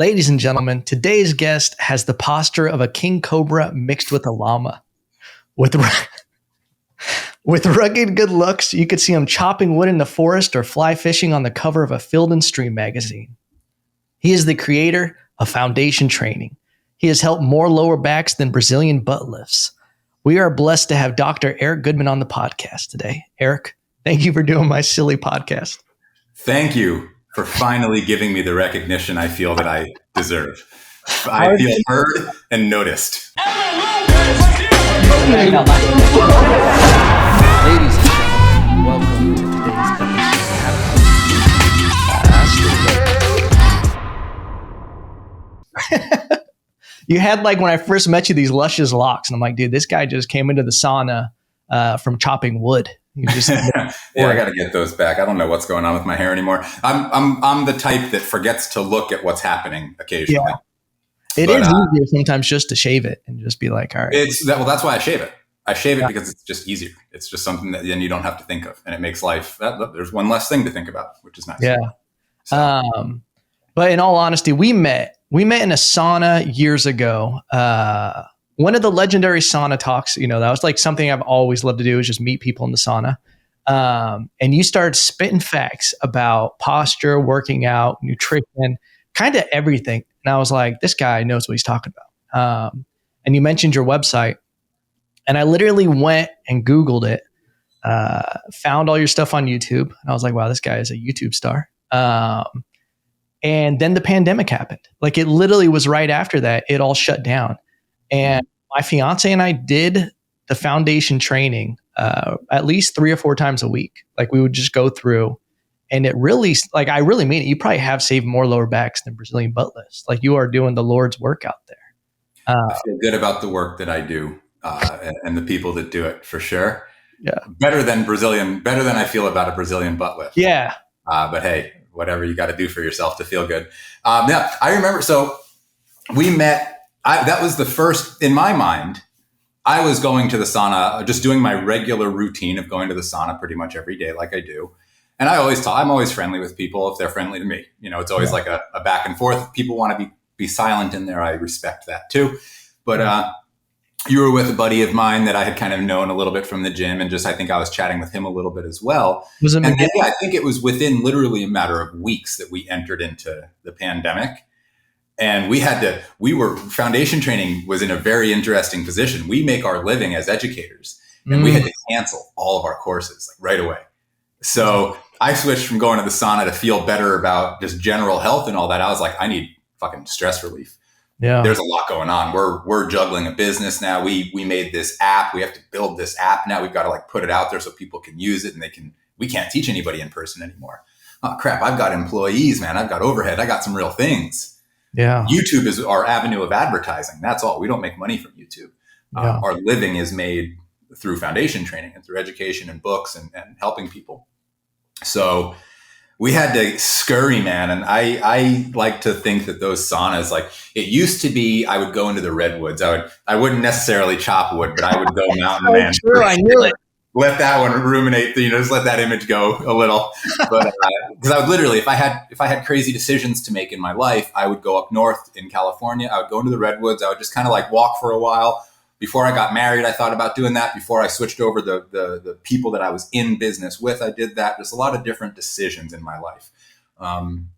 Ladies and gentlemen, today's guest has the posture of a king cobra mixed with a llama. With rugged good looks, you could see him chopping wood in the forest or fly fishing on the cover of a Field and Stream magazine. He is the creator of Foundation Training. He has helped more lower backs than Brazilian butt lifts. We are blessed to have Dr. Eric Goodman on the podcast today. Eric, thank you for doing my silly podcast. Thank you for finally giving me the recognition I feel that I deserve. I feel heard and noticed. Ladies and gentlemen, welcome to today's episode. You had, like, when I first met you, these luscious locks, and I'm like, dude, this guy just came into the sauna from chopping wood. You just yeah, I got to get those back. I don't know what's going on with my hair anymore. I'm the type that forgets to look at what's happening occasionally. Yeah. It is easier sometimes just to shave it and just be like, all right. That's why I shave it. I shave it because it's just easier. It's just something that then you don't have to think of, and it makes life. There's one less thing to think about, which is nice. Yeah. So. But in all honesty, we met in a sauna years ago. One of the legendary sauna talks, that was like something I've always loved to do, is just meet people in the sauna. And you started spitting facts about posture, working out, nutrition, kind of everything. And I was like, this guy knows what he's talking about. And you mentioned your website. And I literally went and Googled it, found all your stuff on YouTube. And I was like, wow, this guy is a YouTube star. And then the pandemic happened. Like, it literally was right after that, it all shut down. And my fiance and I did the foundation training at least 3 or 4 times a week. Like, we would just go through, and it really, like, I really mean it. You probably have saved more lower backs than Brazilian butt lifts. Like, you are doing the Lord's work out there. I feel good about the work that I do and the people that do it, for sure. Yeah, better than I feel about a Brazilian butt lift. Yeah, but hey, whatever you got to do for yourself to feel good. Yeah, I remember. So we met. That was the first, in my mind. I was going to the sauna, just doing my regular routine of going to the sauna pretty much every day, like I do. And I'm always friendly with people if they're friendly to me. It's always like a back and forth. If people want to be silent in there, I respect that too. But you were with a buddy of mine that I had kind of known a little bit from the gym, and just, I think I was chatting with him a little bit as well. I think it was within literally a matter of weeks that we entered into the pandemic. And Foundation Training was in a very interesting position. We make our living as educators, and we had to cancel all of our courses, like, right away. So I switched from going to the sauna to feel better about just general health and all that. I was like, I need fucking stress relief. Yeah. There's a lot going on. We're juggling a business now. We made this app. We have to build this app now. We've got to, like, put it out there so people can use it, and we can't teach anybody in person anymore. Oh crap. I've got employees, man. I've got overhead. I got some real things. Yeah. YouTube is our avenue of advertising. That's all. We don't make money from YouTube. Our living is made through Foundation Training and through education and books and helping people. So we had to scurry, man. And I like to think that those saunas, like, it used to be, I would go into the redwoods. I wouldn't necessarily chop wood, but I would go mountain man. True, I knew it. Let that one ruminate, just let that image go a little. But because I would literally, if I had crazy decisions to make in my life, I would go up north in California. I would go into the redwoods. I would just kind of, like, walk for a while. Before I got married, I thought about doing that. Before I switched over the people that I was in business with, I did that. There's a lot of different decisions in my life. And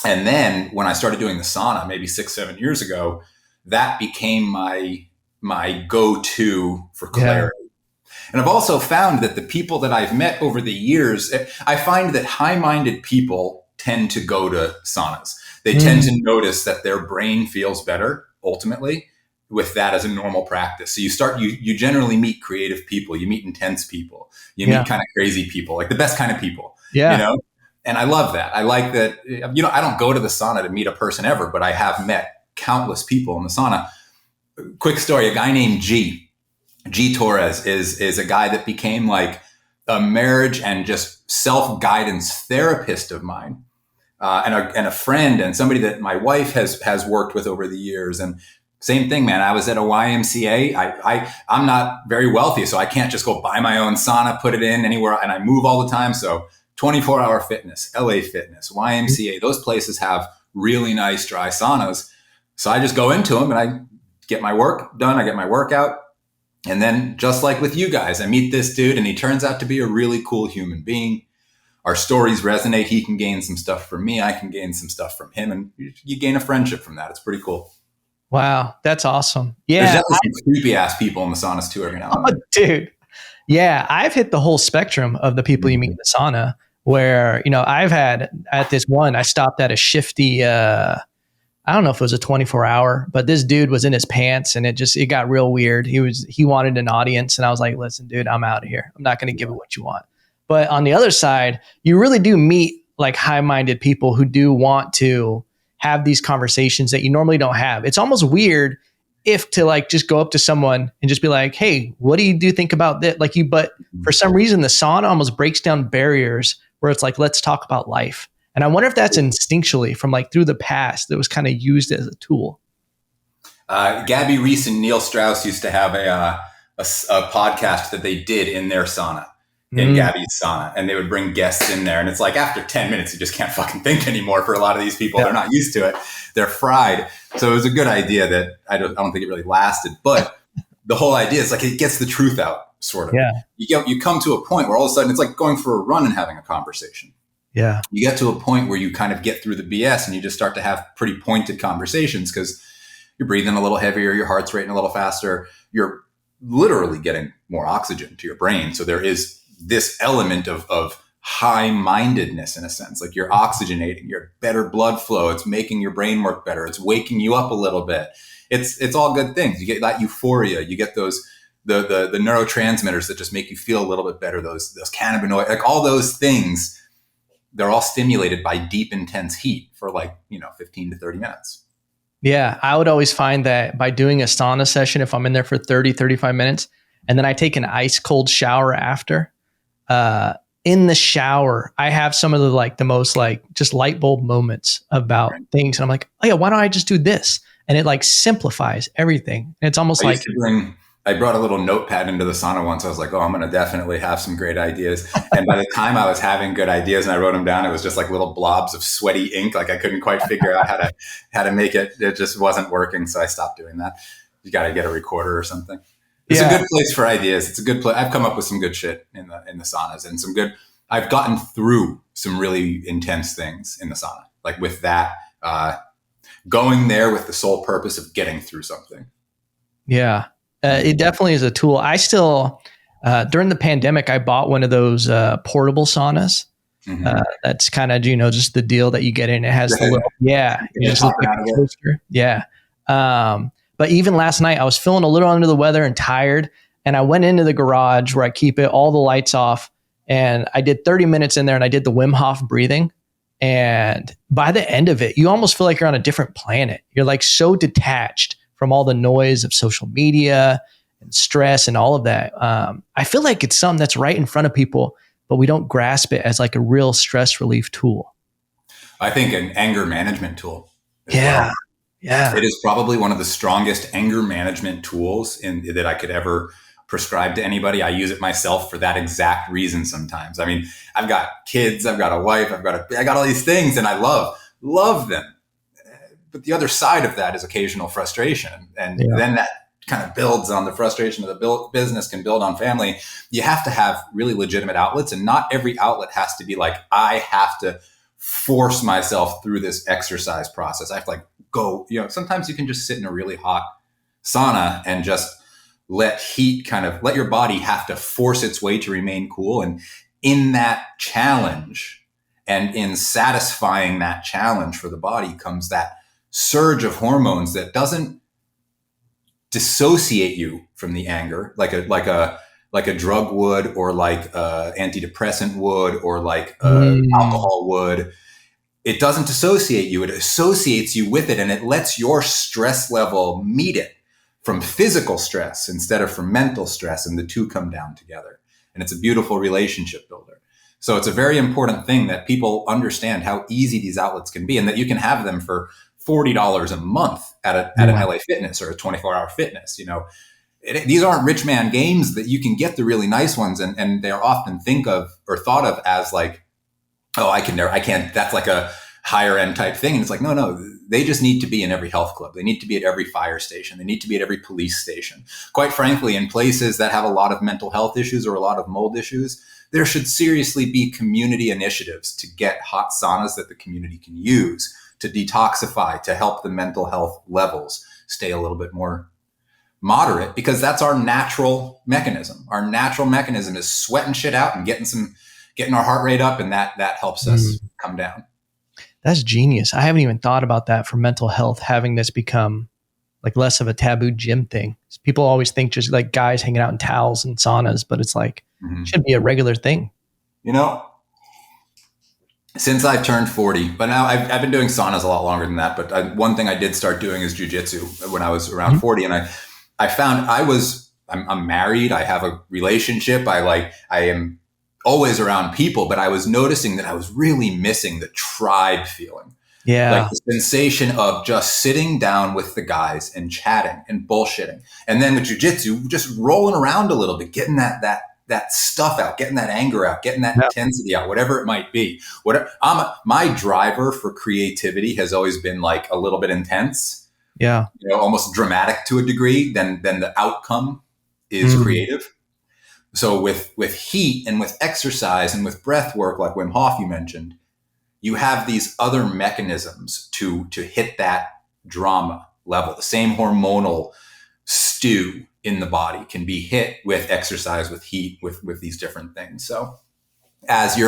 then when I started doing the sauna, maybe 6-7 years ago, that became my go-to for clarity. Yeah. And I've also found that the people that I've met over the years, I find that high-minded people tend to go to saunas. They tend to notice that their brain feels better, ultimately, with that as a normal practice. So you generally meet creative people, you meet intense people, you meet kind of crazy people, like the best kind of people, and I love that. I like that, I don't go to the sauna to meet a person ever, but I have met countless people in the sauna. Quick story, a guy named G Torres is a guy that became like a marriage and just self-guidance therapist of mine, and a friend, and somebody that my wife has worked with over the years. And same thing, man. I was at a YMCA. I'm not very wealthy, so I can't just go buy my own sauna, put it in anywhere, and I move all the time. So 24-hour fitness, LA Fitness, YMCA, those places have really nice dry saunas. So I just go into them and I get my work done. I get my workout. And then just like with you guys, I meet this dude and he turns out to be a really cool human being. Our stories resonate. He can gain some stuff from me. I can gain some stuff from him. And you gain a friendship from that. It's pretty cool. Wow. That's awesome. There's Yeah. definitely some creepy ass people in the saunas too every now and then. Dude. Yeah. I've hit the whole spectrum of the people you meet in the sauna where, I've had at this one, I stopped at a shifty, I don't know if it was a 24-hour, but this dude was in his pants and it got real weird. He wanted an audience and I was like, listen, dude, I'm out of here. I'm not going to give it what you want. But on the other side, you really do meet like high-minded people who do want to have these conversations that you normally don't have. It's almost weird if to like just go up to someone and just be like, hey, what do you think about that? But for some reason, the sauna almost breaks down barriers where it's like, let's talk about life. And I wonder if that's instinctually from like through the past that was kind of used as a tool. Gabby Reese and Neil Strauss used to have a podcast that they did in their sauna, in Gabby's sauna. And they would bring guests in there. And it's like after 10 minutes, you just can't fucking think anymore for a lot of these people. Yeah. They're not used to it. They're fried. So it was a good idea that I don't think it really lasted. But the whole idea is like it gets the truth out, sort of. Yeah. You come to a point where all of a sudden it's like going for a run and having a conversation. Yeah. You get to a point where you kind of get through the BS and you just start to have pretty pointed conversations because you're breathing a little heavier, your heart's rating a little faster. You're literally getting more oxygen to your brain. So there is this element of high-mindedness in a sense, like you're oxygenating, you're better blood flow. It's making your brain work better. It's waking you up a little bit. It's all good things. You get that euphoria. You get those the neurotransmitters that just make you feel a little bit better. Those cannabinoids, like all those things. They're all stimulated by deep, intense heat for 15 to 30 minutes. Yeah. I would always find that by doing a sauna session, if I'm in there for 30, 35 minutes, and then I take an ice cold shower after, in the shower, I have some of the most just light bulb moments about things. And I'm like, oh yeah, why don't I just do this? And it simplifies everything. And it's almost I brought a little notepad into the sauna once. I was like, oh, I'm going to definitely have some great ideas. And by the time I was having good ideas and I wrote them down, it was just like little blobs of sweaty ink. Like I couldn't quite figure out how to make it. It just wasn't working. So I stopped doing that. You got to get a recorder or something. It's a good place for ideas. It's a good place. I've come up with some good shit in the saunas and I've gotten through some really intense things in the sauna. Like with that, going there with the sole purpose of getting through something. Yeah. It definitely is a tool. I still, during the pandemic, I bought one of those portable saunas. Mm-hmm. That's kind of, just the deal that you get in. It has the little, just like a coaster. Yeah. But even last night, I was feeling a little under the weather and tired. And I went into the garage where I keep it, all the lights off. And I did 30 minutes in there and I did the Wim Hof breathing. And by the end of it, you almost feel like you're on a different planet. You're like so detached from all the noise of social media and stress and all of that. I feel like it's something that's right in front of people, but we don't grasp it as like a real stress relief tool. I think an anger management tool. Yeah. Yeah. It is probably one of the strongest anger management tools that I could ever prescribe to anybody. I use it myself for that exact reason sometimes. I mean, I've got kids, I've got a wife, I got all these things and I love them. But the other side of that is occasional frustration. And then that kind of builds on the frustration of the business can build on family. You have to have really legitimate outlets. And not every outlet has to be like, I have to force myself through this exercise process. I have to go, sometimes you can just sit in a really hot sauna and just let your body have to force its way to remain cool. And in that challenge and in satisfying that challenge for the body comes that surge of hormones that doesn't dissociate you from the anger like a drug would or like a antidepressant would or like alcohol would. It doesn't dissociate you. It associates you with it and it lets your stress level meet it from physical stress instead of from mental stress, and the two come down together. And it's a beautiful relationship builder. So it's a very important thing that people understand how easy these outlets can be and that you can have them for $40 a month at an LA Fitness or a 24-hour fitness. These aren't rich man games that you can get the really nice ones. And they're often thought of as like, oh, I can't, that's like a higher end type thing. And it's like, no, they just need to be in every health club. They need to be at every fire station. They need to be at every police station. Quite frankly, in places that have a lot of mental health issues or a lot of mold issues, there should seriously be community initiatives to get hot saunas that the community can use to detoxify, to help the mental health levels stay a little bit more moderate, because that's our natural mechanism. Our natural mechanism is sweating shit out and getting our heart rate up, and that helps us come down. That's genius. I haven't even thought about that for mental health, having this become like less of a taboo gym thing. People always think just like guys hanging out in towels and saunas, but it's like, it should be a regular thing. You know, since I turned 40, but now I've been doing saunas a lot longer than that. But one thing I did start doing is Jiu Jitsu when I was around 40. And I found I'm married. I have a relationship. I am always around people, but I was noticing that I was really missing the tribe feeling. Yeah. Like the sensation of just sitting down with the guys and chatting and bullshitting. And then with Jiu Jitsu, just rolling around a little bit, getting that stuff out, getting that anger out, getting that intensity out, whatever it might be. My driver for creativity has always been like a little bit intense. Yeah. Almost dramatic to a degree. Then the outcome is creative. So with heat and with exercise and with breath work, like Wim Hof you mentioned, you have these other mechanisms to hit that drama level. The same hormonal stew in the body can be hit with exercise, with heat, with these different things. So it's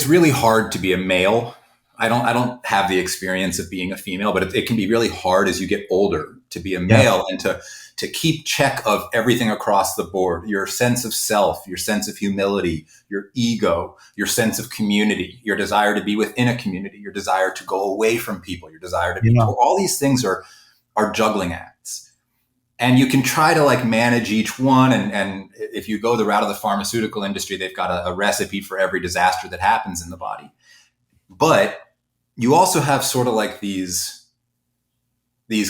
really hard to be a male. I don't have the experience of being a female, but it can be really hard as you get older to be a male and to keep check of everything across the board. Your sense of self, your sense of humility, your ego, your sense of community, your desire to be within a community, your desire to go away from people, your desire to be all these things are juggling acts. And you can try to like manage each one. And if you go the route of the pharmaceutical industry, they've got a recipe for every disaster that happens in the body. But you also have sort of like these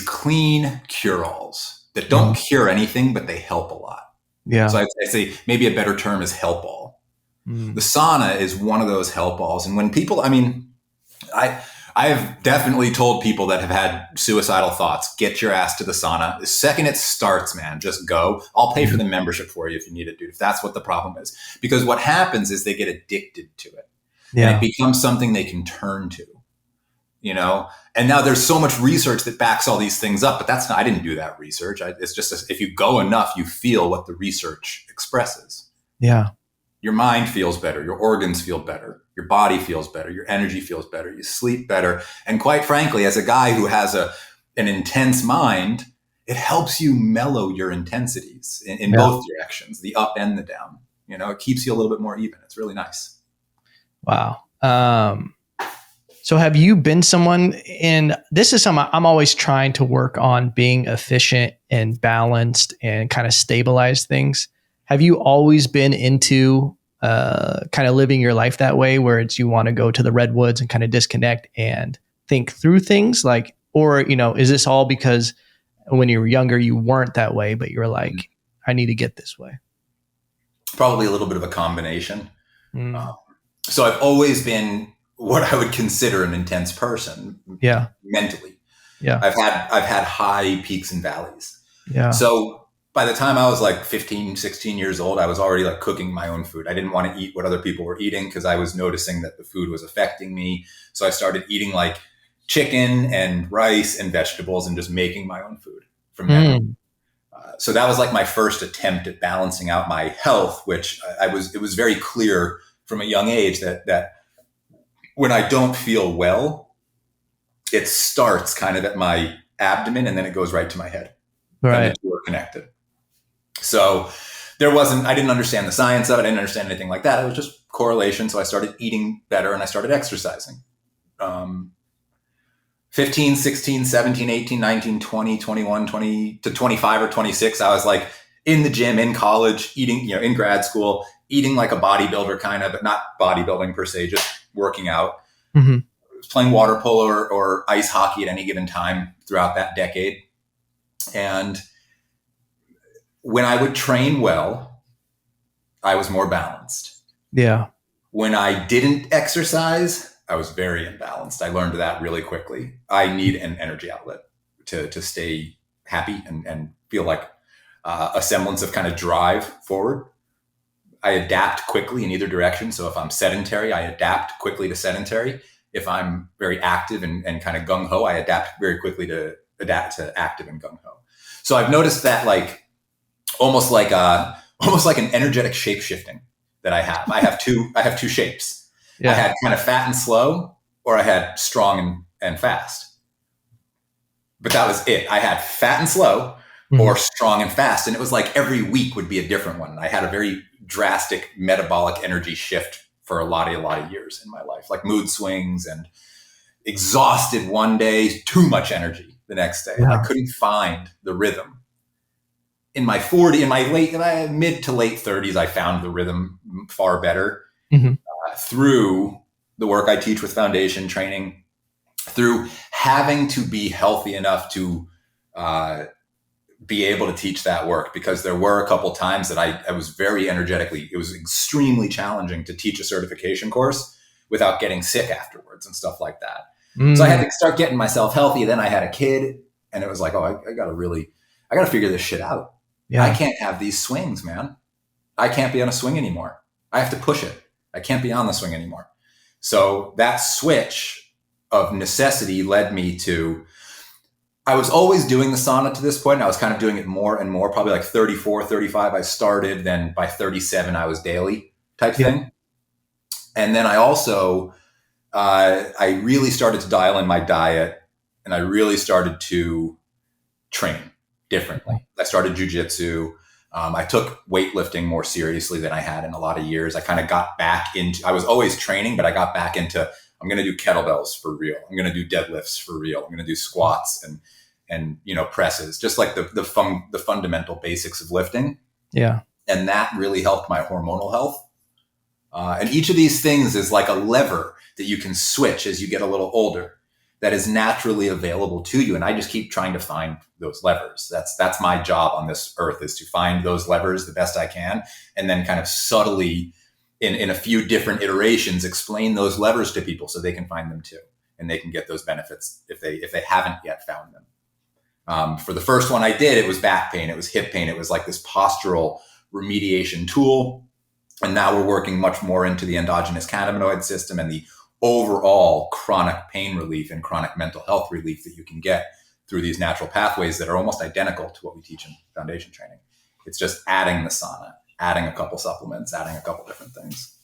clean cure-alls that don't cure anything, but they help a lot. Yeah. So I'd say maybe a better term is help-all. The sauna is one of those help-alls. And when people, I have definitely told people that have had suicidal thoughts, get your ass to the sauna. The second it starts, man, just go. I'll pay for the membership for you if you need it, dude, if that's what the problem is. Because what happens is they get addicted to it. Yeah. And it becomes something they can turn to, and now there's so much research that backs all these things up, but I didn't do that research. It's just, if you go enough, you feel what the research expresses. Yeah. Your mind feels better. Your organs feel better. Your body feels better. Your energy feels better. You sleep better. And quite frankly, as a guy who has an intense mind, it helps you mellow your intensities in both directions, the up and the down. It keeps you a little bit more even. It's really nice. Wow. So have you been someone this is something I'm always trying to work on, being efficient and balanced and kind of stabilize things. Have you always been into kind of living your life that way, where you want to go to the redwoods and kind of disconnect and think through things or is this all because when you were younger, you weren't that way, but you were like, I need to get this way? Probably a little bit of a combination. So I've always been what I would consider an intense person. Yeah. Mentally. Yeah. I've had high peaks and valleys. Yeah. So by the time I was like 15, 16 years old, I was already like cooking my own food. I didn't want to eat what other people were eating because I was noticing that the food was affecting me. So I started eating like chicken and rice and vegetables and just making my own food from then. So that was like my first attempt at balancing out my health, which it was very clear from a young age that when I don't feel well, it starts kind of at my abdomen and then it goes right to my head. Right. And the two are connected. So I didn't understand the science of it. I didn't understand anything like that. It was just correlation. So I started eating better and I started exercising. 15, 16, 17, 18, 19, 20, 21, 20 to 25 or 26. I was like in the gym, in college, eating, in grad school, eating like a bodybuilder kind of, but not bodybuilding per se, just working out. I was playing water polo or ice hockey at any given time throughout that decade. And when I would train well, I was more balanced. Yeah. When I didn't exercise, I was very imbalanced. I learned that really quickly. I need an energy outlet to stay happy and feel like a semblance of kind of drive forward. I adapt quickly in either direction. So if I'm sedentary, I adapt quickly to sedentary. If I'm very active and kind of gung ho, I adapt very quickly to adapt to active and gung ho. So I've noticed that like almost like an energetic shape shifting that I have. I have two shapes. Yeah. I had kind of fat and slow, or I had strong and fast. But that was it. I had fat and slow, or strong and fast. And it was like every week would be a different one. I had a very drastic metabolic energy shift for a lot of years in my life, like mood swings and exhausted one day, too much energy the next day. Yeah. I couldn't find the rhythm. In my mid to late 30s, I found the rhythm far better through the work I teach with foundation training, through having to be healthy enough to be able to teach that work, because there were a couple times that I was very energetically, it was extremely challenging to teach a certification course without getting sick afterwards and stuff like that. So I had to start getting myself healthy. Then I had a kid, and it was like, oh, I got to figure this shit out. Yeah. I can't have these swings, man. I can't be on a swing anymore. I have to push it. I can't be on the swing anymore. So that switch of necessity led me to, I was always doing the sauna to this point. And I was kind of doing it more and more, probably like 34, 35. I started, then by 37, I was daily type thing. And then I also, I really started to dial in my diet, and I really started to train differently. I started Jiu Jitsu. I took weightlifting more seriously than I had in a lot of years. I kind of got back into, I was always training, but I got back into, I'm going to do kettlebells for real. I'm going to do deadlifts for real. I'm going to do squats and presses, just like the fundamental basics of lifting. Yeah. And that really helped my hormonal health. And each of these things is like a lever that you can switch as you get a little older, that is naturally available to you. And I just keep trying to find those levers. That's my job on this earth, is to find those levers the best I can, and then kind of subtly in a few different iterations explain those levers to people so they can find them too, and they can get those benefits if they haven't yet found them. For the first one I did, it was back pain, it was hip pain, it was like this postural remediation tool. And now we're working much more into the endogenous cannabinoid system and the overall chronic pain relief and chronic mental health relief that you can get through these natural pathways that are almost identical to what we teach in foundation training. It's just adding the sauna, adding a couple supplements, adding a couple different things.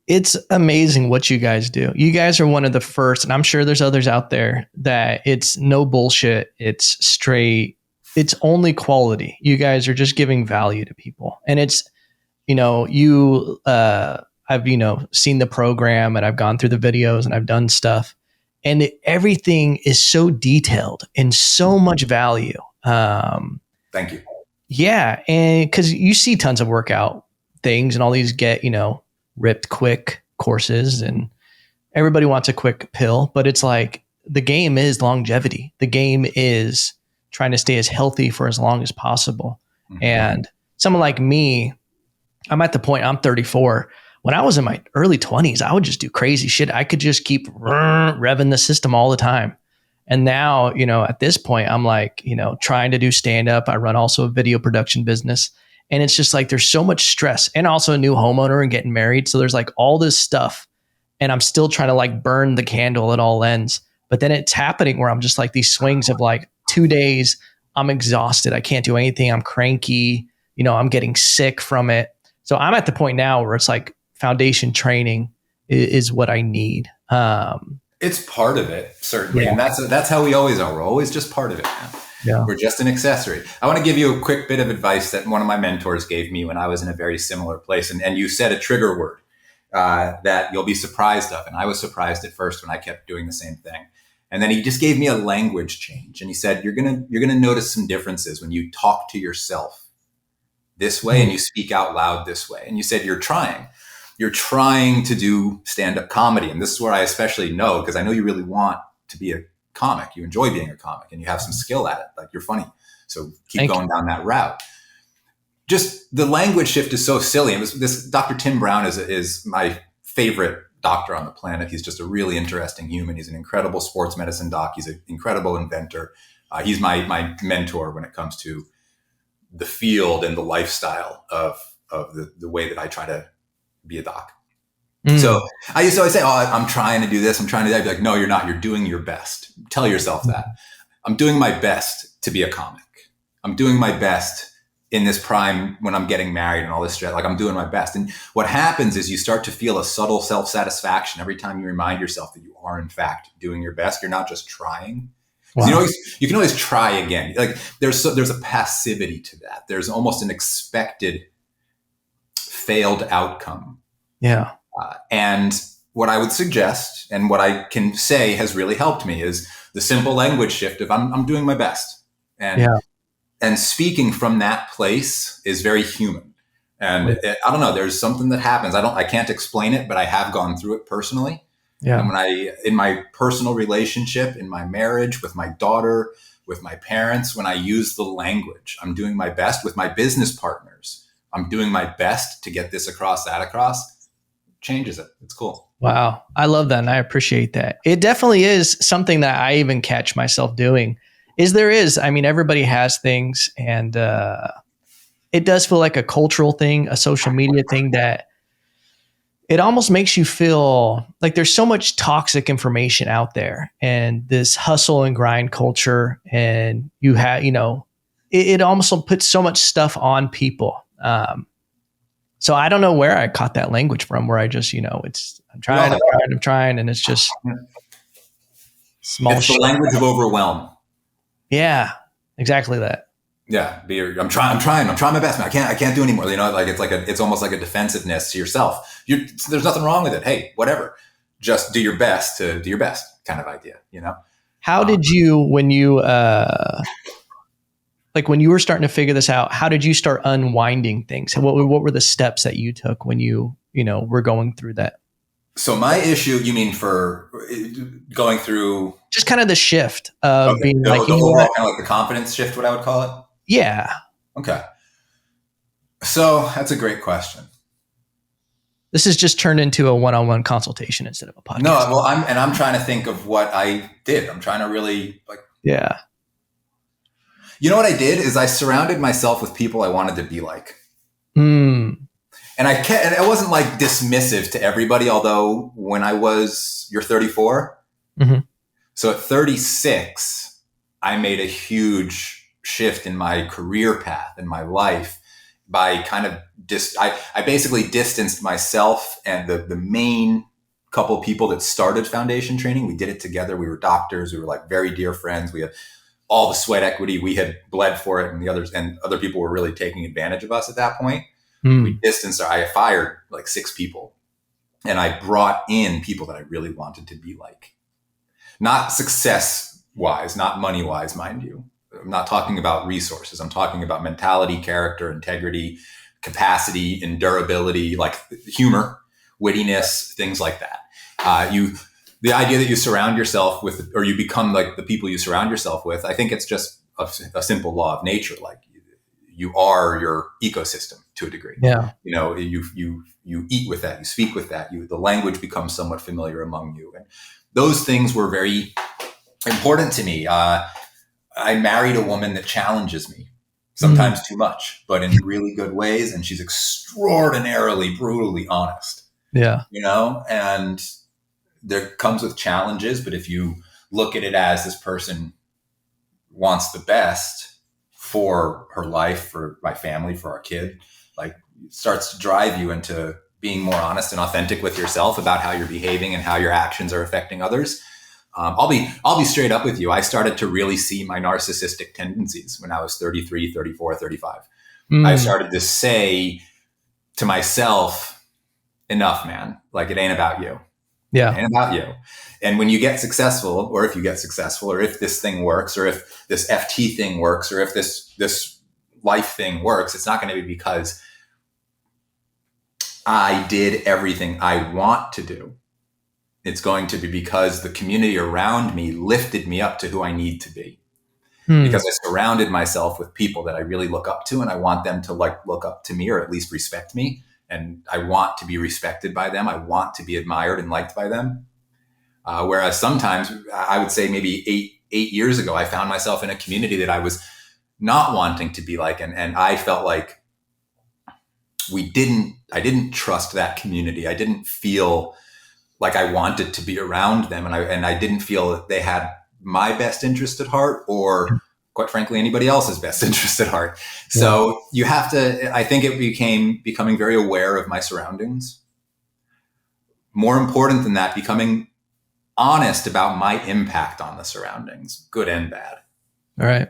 It's amazing what you guys do. You guys are one of the first, and I'm sure there's others out there, that it's no bullshit. It's straight. It's only quality. You guys are just giving value to people. And it's, I've, seen the program, and I've gone through the videos, and I've done stuff, and everything is so detailed and so much value. Thank you. Yeah. And because you see tons of workout things, and all these get, ripped quick courses, and everybody wants a quick pill, but it's like, the game is longevity. The game is trying to stay as healthy for as long as possible. Mm-hmm. And someone like me, I'm at the point, I'm 34. When I was in my early 20s, I would just do crazy shit. I could just keep revving the system all the time. And now, at this point, I'm like, trying to do stand up. I run also a video production business. And it's just like, there's so much stress, and also a new homeowner and getting married. So there's like all this stuff, and I'm still trying to like burn the candle at all ends. But then it's happening where I'm just like, these swings of like 2 days, I'm exhausted. I can't do anything. I'm cranky. I'm getting sick from it. So I'm at the point now where it's like, foundation training is what I need. It's part of it, certainly. Yeah. And that's how we always are. We're always just part of it, man. Yeah. We're just an accessory. I want to give you a quick bit of advice that one of my mentors gave me when I was in a very similar place. And you said a trigger word that you'll be surprised of. And I was surprised at first when I kept doing the same thing. And then he just gave me a language change. And he said, you're gonna notice some differences when you talk to yourself this way and you speak out loud this way. And you said, you're trying to do stand-up comedy. And this is where I especially know, because I know you really want to be a comic. You enjoy being a comic, and you have some skill at it. Like, you're funny. So keep going down that route. Just the language shift is so silly. And this Dr. Tim Brown is my favorite doctor on the planet. He's just a really interesting human. He's an incredible sports medicine doc. He's an incredible inventor. He's my mentor when it comes to the field and the lifestyle of the way that I try to be a doc. So I used to always say, I'm trying to do this. I'm trying to do that. I'd be like, no, you're not. You're doing your best. Tell yourself that. I'm doing my best to be a comic. I'm doing my best in this prime when I'm getting married and all this shit. Like, I'm doing my best. And what happens is you start to feel a subtle self-satisfaction every time you remind yourself that you are in fact doing your best. You're not just trying. Wow. You can always try again. Like, there's a passivity to that. There's almost an expected failed outcome. Yeah. And what I would suggest, and what I can say has really helped me, is the simple language shift of I'm doing my best. And speaking from that place is very human. And I don't know, there's something that happens. I can't explain it, but I have gone through it personally. Yeah. And in my personal relationship, in my marriage, with my daughter, with my parents, when I use the language, I'm doing my best. With my business partners, I'm doing my best to get this across, that across, changes it. It's cool. Wow. I love that. And I appreciate that. It definitely is something that I even catch myself doing. I mean, everybody has things, and it does feel like a cultural thing, a social media thing, that it almost makes you feel like there's so much toxic information out there, and this hustle and grind culture, and you have, it almost puts so much stuff on people. So I don't know where I caught that language from, where I just, I'm trying, and it's just small. It's the language of overwhelm. Yeah, exactly that. Yeah, I'm trying my best, man. I can't do anymore. It's almost like a defensive-ness to yourself. There's nothing wrong with it. Hey, whatever. Just do your best to do your best, kind of idea. How did you, when you when you were starting to figure this out, how did you start unwinding things? What were the steps that you took when you were going through that? So my issue, you mean for going through just kind of the shift of being the overall kind of like the confidence shift, what I would call it? Yeah. Okay. So that's a great question. This has just turned into a one-on-one consultation instead of a podcast. No, well, I'm trying to think of what I did. I'm trying to really yeah. You know what I did is I surrounded myself with people I wanted to be like. And it wasn't like dismissive to everybody, although when you're 34. Mm-hmm. So at 36, I made a huge shift in my career path in my life by kind of I basically distanced myself and the main couple of people that started foundation training. We did it together. We were doctors. We were like very dear friends. We had all the sweat equity. We had bled for it, and other people were really taking advantage of us at that point. We distanced. I fired like 6 people, and I brought in people that I really wanted to be like. Not success wise, not money wise, mind you. I'm not talking about resources. I'm talking about mentality, character, integrity, capacity, endurability, like humor, wittiness, things like that. The idea that you surround yourself with, or you become like the people you surround yourself with, I think it's just a simple law of nature. Like, you are your ecosystem to a degree. Yeah. You eat with that, you speak with that, the language becomes somewhat familiar among you. And those things were very important to me. I married a woman that challenges me, sometimes too much, but in really good ways. And she's extraordinarily, brutally honest. Yeah. And there comes with challenges, but if you look at it as this person wants the best for her life, for my family, for our kid, like, it starts to drive you into being more honest and authentic with yourself about how you're behaving and how your actions are affecting others. I'll be straight up with you. I started to really see my narcissistic tendencies when I was 33, 34, 35. I started to say to myself, enough, man. Like, it ain't about you. Yeah. It ain't about you. And when you get successful, or if you get successful, or if this thing works, or if this FT thing works, or if this life thing works, it's not going to be because I did everything I want to do. It's going to be because the community around me lifted me up to who I need to be. Because I surrounded myself with people that I really look up to, and I want them to look up to me, or at least respect me and I want to be respected by them. I want to be admired and liked by them. Whereas sometimes, I would say maybe eight years ago, I found myself in a community that I was not wanting to be like, and I felt like I didn't trust that community. I didn't feel like I wanted to be around them, and I didn't feel that they had my best interest at heart, or quite frankly, anybody else's best interest at heart. So you have to, I think it becoming very aware of my surroundings. More important than that, becoming honest about my impact on the surroundings, good and bad. All right.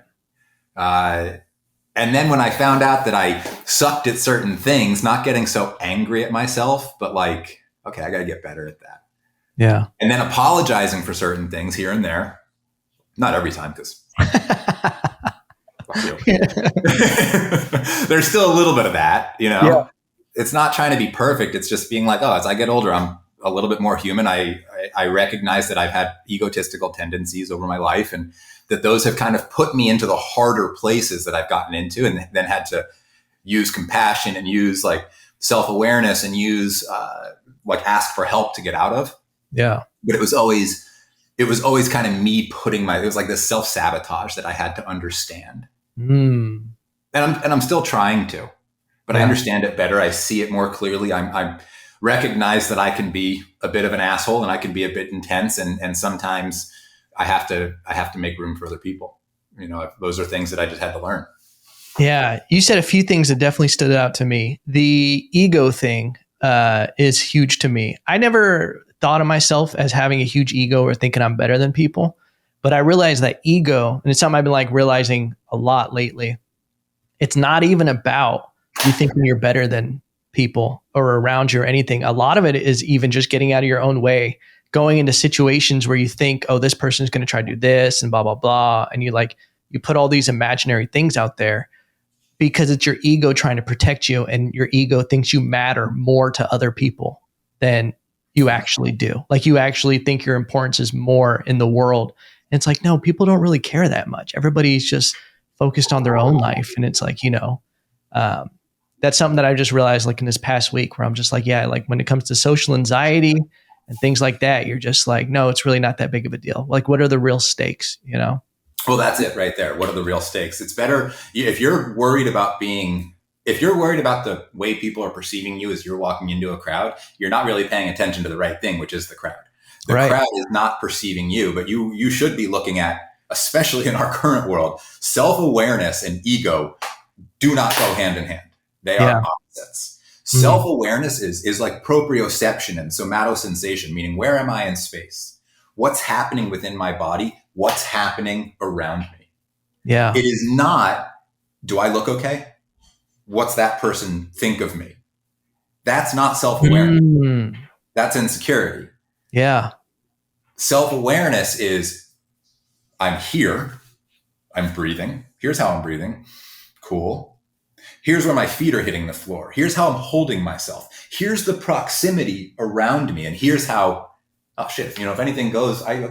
And then when I found out that I sucked at certain things, not getting so angry at myself, but like, okay, I got to get better at that. Yeah. And then apologizing for certain things here and there. Not every time, because there's still a little bit of that, you know. Yeah. It's not trying to be perfect. It's just being like, oh, as I get older, I'm a little bit more human. I recognize that I've had egotistical tendencies over my life, and that those have kind of put me into the harder places that I've gotten into, and then had to use compassion and use like self-awareness and use like ask for help to get out of. Yeah. But it was always kind of me it was like this self-sabotage that I had to understand. And I'm still trying to, but I understand it better. I see it more clearly. I recognize that I can be a bit of an asshole, and I can be a bit intense. And sometimes I have to make room for other people. You know, those are things that I just had to learn. Yeah. You said a few things that definitely stood out to me. The ego thing is huge to me. I never thought of myself as having a huge ego or thinking I'm better than people, but I realized that ego, and it's something I've been like realizing a lot lately. It's not even about you thinking you're better than people or around you or anything. A lot of it is even just getting out of your own way, going into situations where you think, oh, this person's going to try to do this and blah, blah, blah. And you put all these imaginary things out there because it's your ego trying to protect you, and your ego thinks you matter more to other people than you actually do. Like, you actually think your importance is more in the world. And it's like, no, people don't really care that much. Everybody's just focused on their own life. And it's like, that's something that I just realized like in this past week, where I'm just like, yeah, like when it comes to social anxiety and things like that, you're just like, no, it's really not that big of a deal. Like, what are the real stakes, you know? Well, that's it right there. What are the real stakes? It's better if you're worried about the way people are perceiving you as you're walking into a crowd, you're not really paying attention to the right thing, which is the crowd. The crowd is not perceiving you, but you should be looking at, especially in our current world, self-awareness and ego do not go hand in hand. They are opposites. Self-awareness is like proprioception and somatosensation, meaning where am I in space? What's happening within my body? What's happening around me? Yeah. It is not, do I look okay? What's that person think of me? That's not self-awareness. That's insecurity. Yeah. Self-awareness is, I'm here. I'm breathing. Here's how I'm breathing. Cool. Here's where my feet are hitting the floor. Here's how I'm holding myself. Here's the proximity around me. And here's how, oh shit, if anything goes, I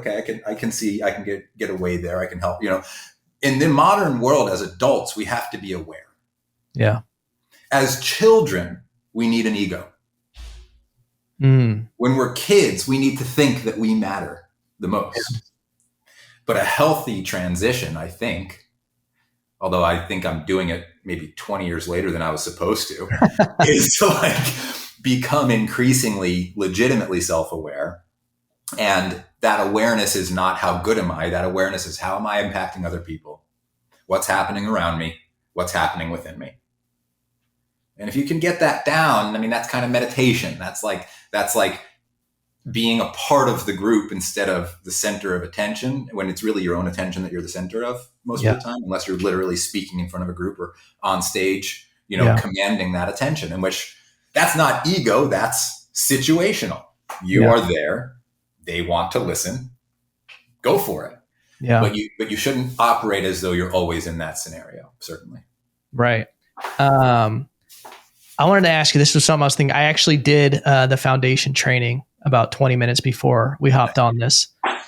can see, I can get away there. I can help, In the modern world, as adults, we have to be aware. Yeah. As children, we need an ego. When we're kids, we need to think that we matter the most. Yeah. But a healthy transition, I think, although I think I'm doing it maybe 20 years later than I was supposed to, is to like become increasingly legitimately self-aware. And that awareness is not how good am I? That awareness is how am I impacting other people? What's happening around me? What's happening within me? And if you can get that down, I mean, that's kind of meditation. That's like being a part of the group instead of the center of attention, when it's really your own attention that you're the center of most of the time, unless you're literally speaking in front of a group or on stage, commanding that attention, in which that's not ego, that's situational. You are there. They want to listen. Go for it. Yeah. But you shouldn't operate as though you're always in that scenario, certainly. Right. I wanted to ask you, this was something I was thinking. I actually did the foundation training about 20 minutes before we hopped on this.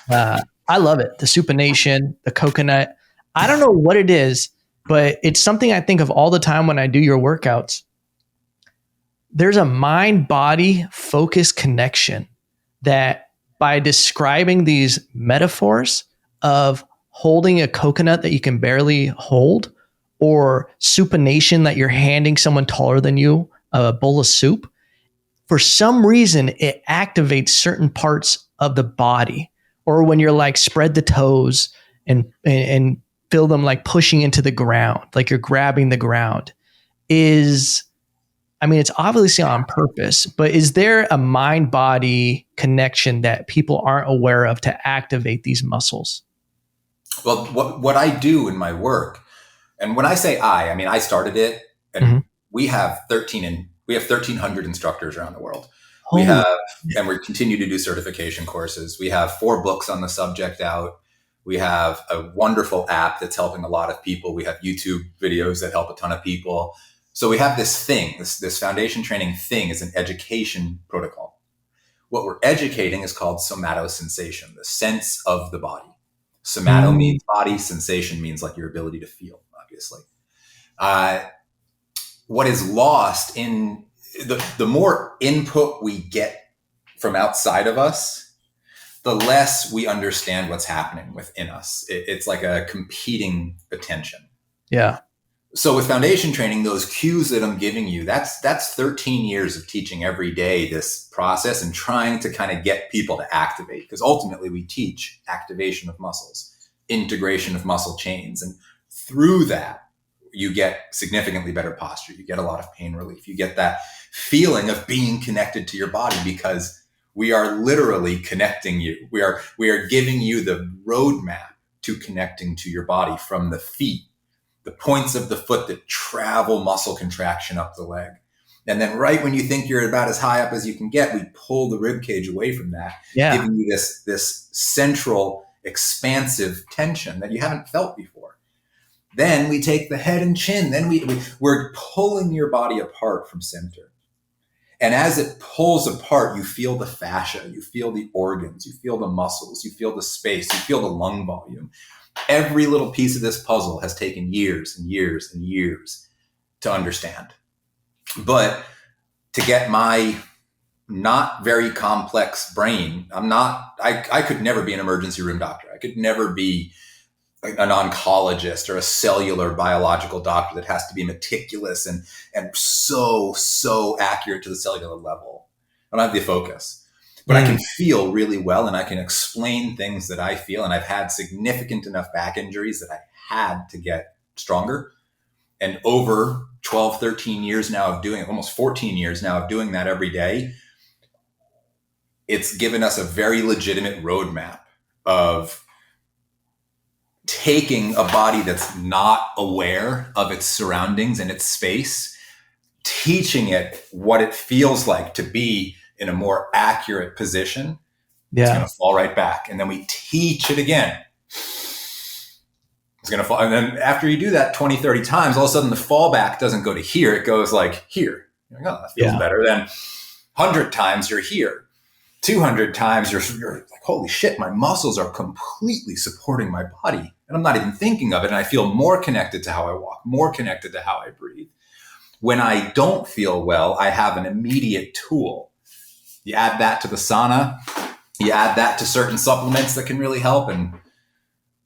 I love it. The supination, the coconut. I don't know what it is, but it's something I think of all the time when I do your workouts. there's a mind body focus connection that by describing these metaphors of holding a coconut that you can barely hold, or supination that you're handing someone taller than you a bowl of soup, for some reason it activates certain parts of the body. Or when you're like spread the toes and feel them like pushing into the ground, like you're grabbing the ground, is, I mean, it's obviously on purpose, but is there a mind body connection that people aren't aware of to activate these muscles? Well, what I do in my work, and when I say I mean, I started it, and Mhm. we have 1,300 instructors around the world. We Holy have, and we continue to do certification courses. We have 4 books on the subject out. We have a wonderful app that's helping a lot of people. We have YouTube videos that help a ton of people. So we have this thing, this foundation training thing is an education protocol. What we're educating is called somatosensation, the sense of the body. Somato means body, sensation means like your ability to feel, obviously. What is lost in the more input we get from outside of us, the less we understand what's happening within us. It's like a competing attention. Yeah. So with foundation training, those cues that I'm giving you, that's 13 years of teaching every day this process and trying to kind of get people to activate, because ultimately we teach activation of muscles, integration of muscle chains. And through that, you get significantly better posture. You get a lot of pain relief. You get that feeling of being connected to your body, because we are literally connecting you. We are giving you the roadmap to connecting to your body, from the feet, the points of the foot that travel muscle contraction up the leg. And then right when you think you're about as high up as you can get, we pull the rib cage away from that, giving you this central expansive tension that you haven't felt before. Then we take the head and chin. Then we're pulling your body apart from center. And as it pulls apart, you feel the fascia, you feel the organs, you feel the muscles, you feel the space, you feel the lung volume. Every little piece of this puzzle has taken years and years and years to understand. But to get my not very complex brain, I could never be an emergency room doctor. I could never be an oncologist or a cellular biological doctor that has to be meticulous and so accurate to the cellular level. I don't have the focus, but I can feel really well, and I can explain things that I feel. And I've had significant enough back injuries that I had to get stronger. And over 12, 13 years now of doing it, almost 14 years now of doing that every day, it's given us a very legitimate roadmap of taking a body that's not aware of its surroundings and its space, teaching it what it feels like to be in a more accurate position. It's going to fall right back. And then we teach it again. It's going to fall. And then after you do that 20, 30 times, all of a sudden the fallback doesn't go to here. It goes like here. You're like, oh, that feels better. Then 100 times you're here. 200 times you're like, holy shit, my muscles are completely supporting my body. And I'm not even thinking of it. And I feel more connected to how I walk, more connected to how I breathe. When I don't feel well, I have an immediate tool. You add that to the sauna, you add that to certain supplements that can really help, and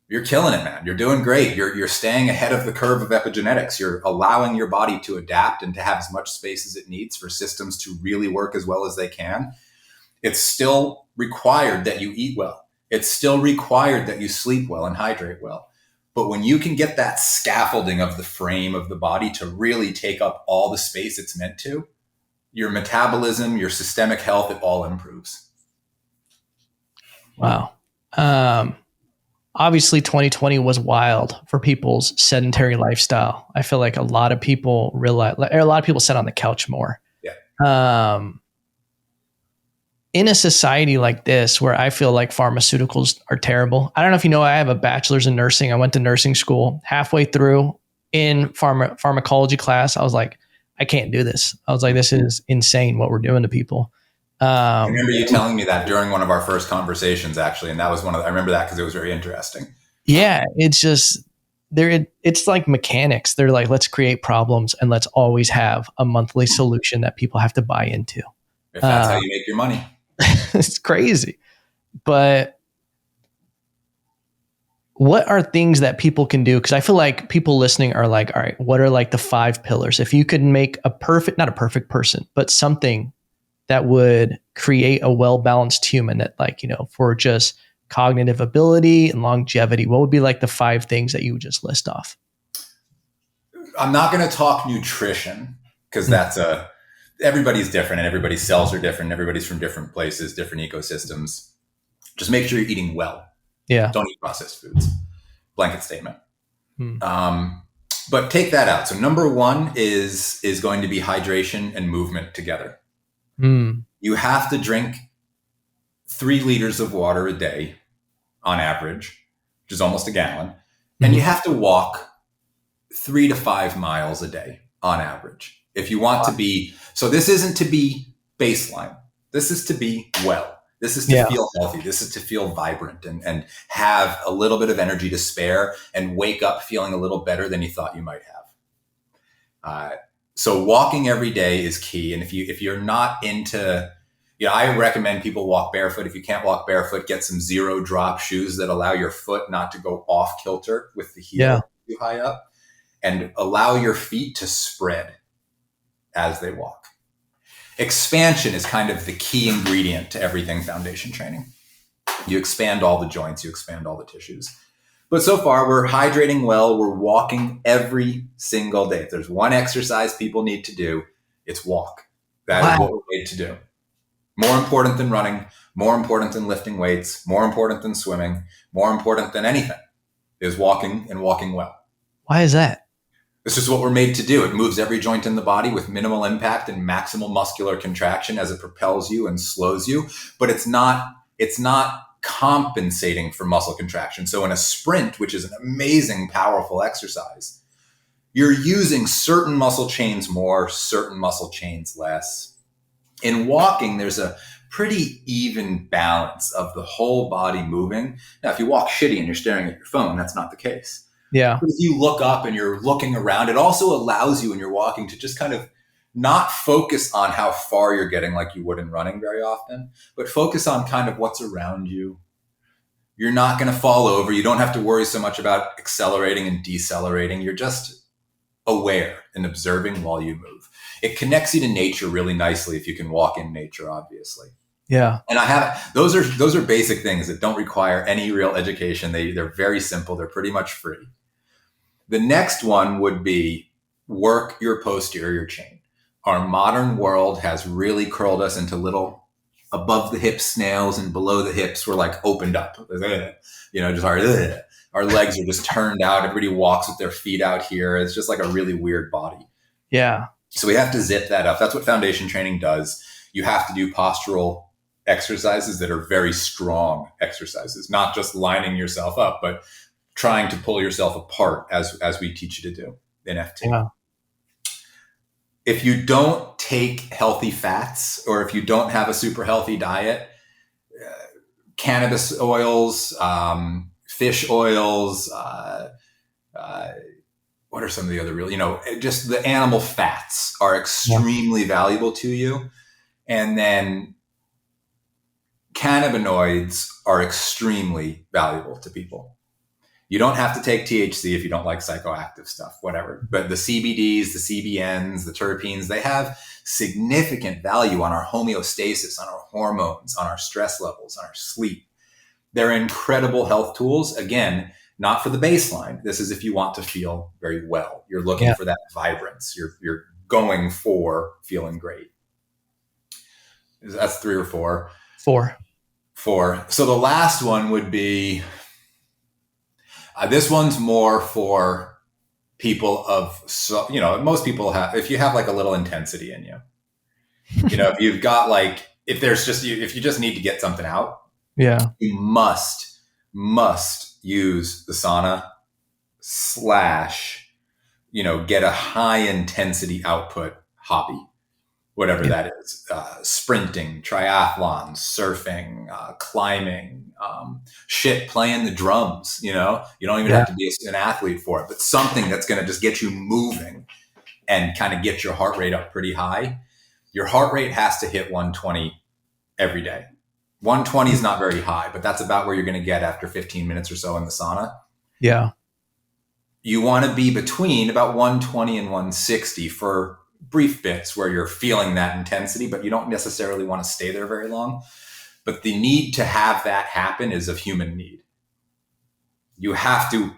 you're killing it, man. You're doing great. You're staying ahead of the curve of epigenetics. You're allowing your body to adapt and to have as much space as it needs for systems to really work as well as they can. It's still required that you eat well. It's still required that you sleep well and hydrate well. But when you can get that scaffolding of the frame of the body to really take up all the space it's meant to, your metabolism, your systemic health, it all improves. Wow. Obviously 2020 was wild for people's sedentary lifestyle. I feel like a lot of people sat on the couch more. Yeah. In a society like this, where I feel like pharmaceuticals are terrible. I don't know if you know, I have a bachelor's in nursing. I went to nursing school. Halfway through in pharmacology class, I was like, I can't do this. I was like, this is insane what we're doing to people. I remember you telling me that during one of our first conversations, actually. And that was I remember that because it was very interesting. Yeah. It's just, it's like mechanics. They're like, let's create problems and let's always have a monthly solution that people have to buy into. If that's how you make your money. It's crazy. But what are things that people can do? Because I feel like people listening are like, all right, what are like the 5 pillars? If you could make not a perfect person, but something that would create a well-balanced human that, like, for just cognitive ability and longevity, what would be like the 5 things that you would just list off? I'm not going to talk nutrition because everybody's different and everybody's cells are different. Everybody's from different places, different ecosystems. Just make sure you're eating well. Yeah. Don't eat processed foods. Blanket statement. But take that out. So number 1 is going to be hydration and movement together. You have to drink 3 liters of water a day on average, which is almost a gallon. And you have to walk 3 to 5 miles a day on average. If you want to be, so this isn't to be baseline. This is to be well. This is to feel healthy. This is to feel vibrant and have a little bit of energy to spare and wake up feeling a little better than you thought you might have. So walking every day is key. And if you're not into, I recommend people walk barefoot. If you can't walk barefoot, get some 0 drop shoes that allow your foot not to go off kilter with the heel too high up, and allow your feet to spread as they walk. Expansion is kind of the key ingredient to everything foundation training. You expand all the joints, you expand all the tissues. But so far, we're hydrating well, we're walking every single day. If there's one exercise people need to do, it's walk. That is what we're made to do. More important than running, more important than lifting weights, more important than swimming, more important than anything is walking, and walking well. Why is that? This is what we're made to do. It moves every joint in the body with minimal impact and maximal muscular contraction as it propels you and slows you. But it's not compensating for muscle contraction. So in a sprint, which is an amazing, powerful exercise, you're using certain muscle chains more, certain muscle chains less. In walking, there's a pretty even balance of the whole body moving. Now, if you walk shitty and you're staring at your phone, that's not the case. Yeah. But if you look up and you're looking around, it also allows you when you're walking to just kind of not focus on how far you're getting like you would in running very often, but focus on kind of what's around you. You're not going to fall over. You don't have to worry so much about accelerating and decelerating. You're just aware and observing while you move. It connects you to nature really nicely if you can walk in nature, obviously. Yeah. And those are basic things that don't require any real education. They're very simple. They're pretty much free. The next one would be work your posterior chain. Our modern world has really curled us into little above the hip snails, and below the hips we're like opened up. Just our legs are just turned out. Everybody walks with their feet out here. It's just like a really weird body. Yeah. So we have to zip that up. That's what foundation training does. You have to do postural exercises that are very strong exercises, not just lining yourself up, but trying to pull yourself apart as we teach you to do in FT. Yeah. If you don't take healthy fats, or if you don't have a super healthy diet, cannabis oils, fish oils, what are some of the other real, just the animal fats are extremely valuable to you. And then cannabinoids are extremely valuable to people. You don't have to take THC if you don't like psychoactive stuff, whatever. But the CBDs, the CBNs, the terpenes, they have significant value on our homeostasis, on our hormones, on our stress levels, on our sleep. They're incredible health tools. Again, not for the baseline. This is if you want to feel very well. You're looking for that vibrance. You're going for feeling great. That's 3 or 4. 4. So the last one would be, this one's more for people most people have, if you have like a little intensity in you, if you've got like, if you just need to get something out, you must use the sauna / get a high intensity output hobby. whatever that is, sprinting, triathlons, surfing, climbing, playing the drums. You know, you don't even have to be an athlete for it, but something that's going to just get you moving and kind of get your heart rate up pretty high. Your heart rate has to hit 120 every day. 120 is not very high, but that's about where you're going to get after 15 minutes or so in the sauna. Yeah. You want to be between about 120 and 160 for brief bits where you're feeling that intensity, but you don't necessarily want to stay there very long. But the need to have that happen is of human need. You have to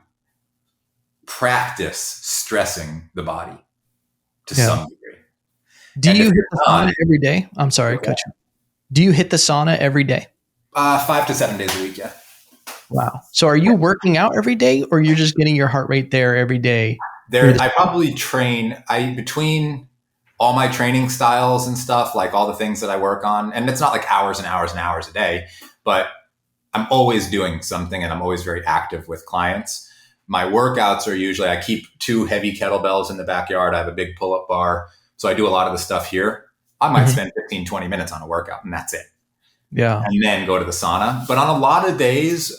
practice stressing the body to some degree. Do you hit the sauna every day? I'm sorry, cut you. Do you hit the sauna every day? 5 to 7 days a week, yeah. Wow. So are you working out every day, or you're just getting your heart rate there every day? I probably train, between all my training styles and stuff, like all the things that I work on, and it's not like hours and hours and hours a day, but I'm always doing something and I'm always very active with clients. My workouts are usually, I keep 2 heavy kettlebells in the backyard. I have a big pull-up bar. So I do a lot of the stuff here. I might spend 15, 20 minutes on a workout and that's it. Yeah. And then go to the sauna. But on a lot of days,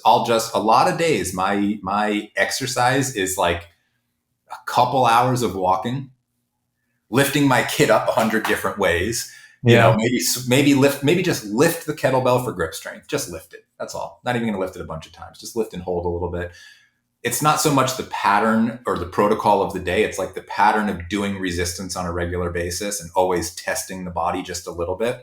my exercise is like a couple hours of walking, lifting my kid up 100 different ways. You know, maybe just lift the kettlebell for grip strength. Just lift it. That's all. Not even going to lift it a bunch of times. Just lift and hold a little bit. It's not so much the pattern or the protocol of the day. It's like the pattern of doing resistance on a regular basis and always testing the body just a little bit.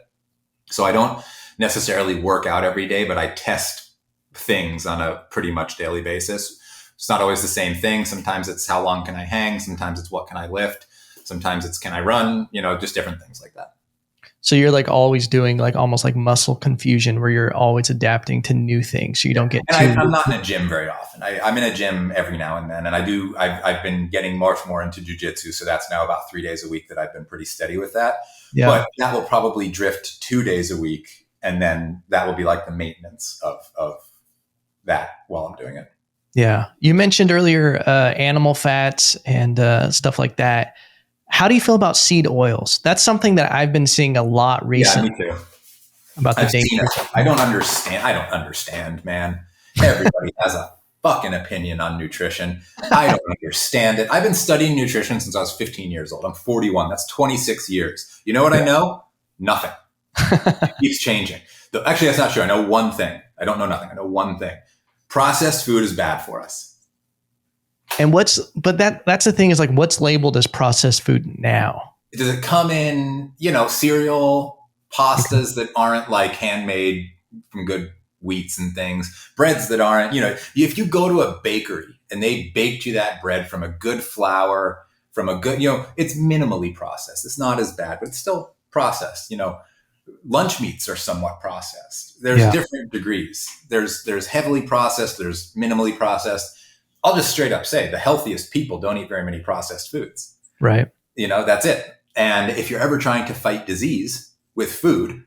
So I don't necessarily work out every day, but I test things on a pretty much daily basis. It's not always the same thing. Sometimes it's how long can I hang? Sometimes it's what can I lift? Sometimes it's can I run? You know, just different things like that. So you're like always doing like almost like muscle confusion where you're always adapting to new things. So you don't get I'm not in a gym very often. I'm in a gym every now and then. And I've been getting much more into Jiu Jitsu. So that's now about 3 days a week that I've been pretty steady with that. Yeah. But that will probably drift 2 days a week. And then that will be like the maintenance of that while I'm doing it. Yeah. You mentioned earlier animal fats and stuff like that. How do you feel about seed oils? That's something that I've been seeing a lot recently. Yeah, me too. About the danger. I don't understand, man. Everybody has a fucking opinion on nutrition. I don't understand it. I've been studying nutrition since I was 15 years old. I'm 41. That's 26 years. You know what I know? Nothing. It keeps changing. Actually, that's not true. I know one thing. I don't know nothing. I know one thing. Processed food is bad for us. And that's the thing is like, what's labeled as processed food now? Does it come in, cereal, pastas that aren't like handmade from good wheats and things, breads that aren't, if you go to a bakery and they baked you that bread from a good flour, from a good, it's minimally processed. It's not as bad, but it's still processed. Lunch meats are somewhat processed. There's different degrees. There's heavily processed. There's minimally processed. I'll just straight up say the healthiest people don't eat very many processed foods. Right. That's it. And if you're ever trying to fight disease with food,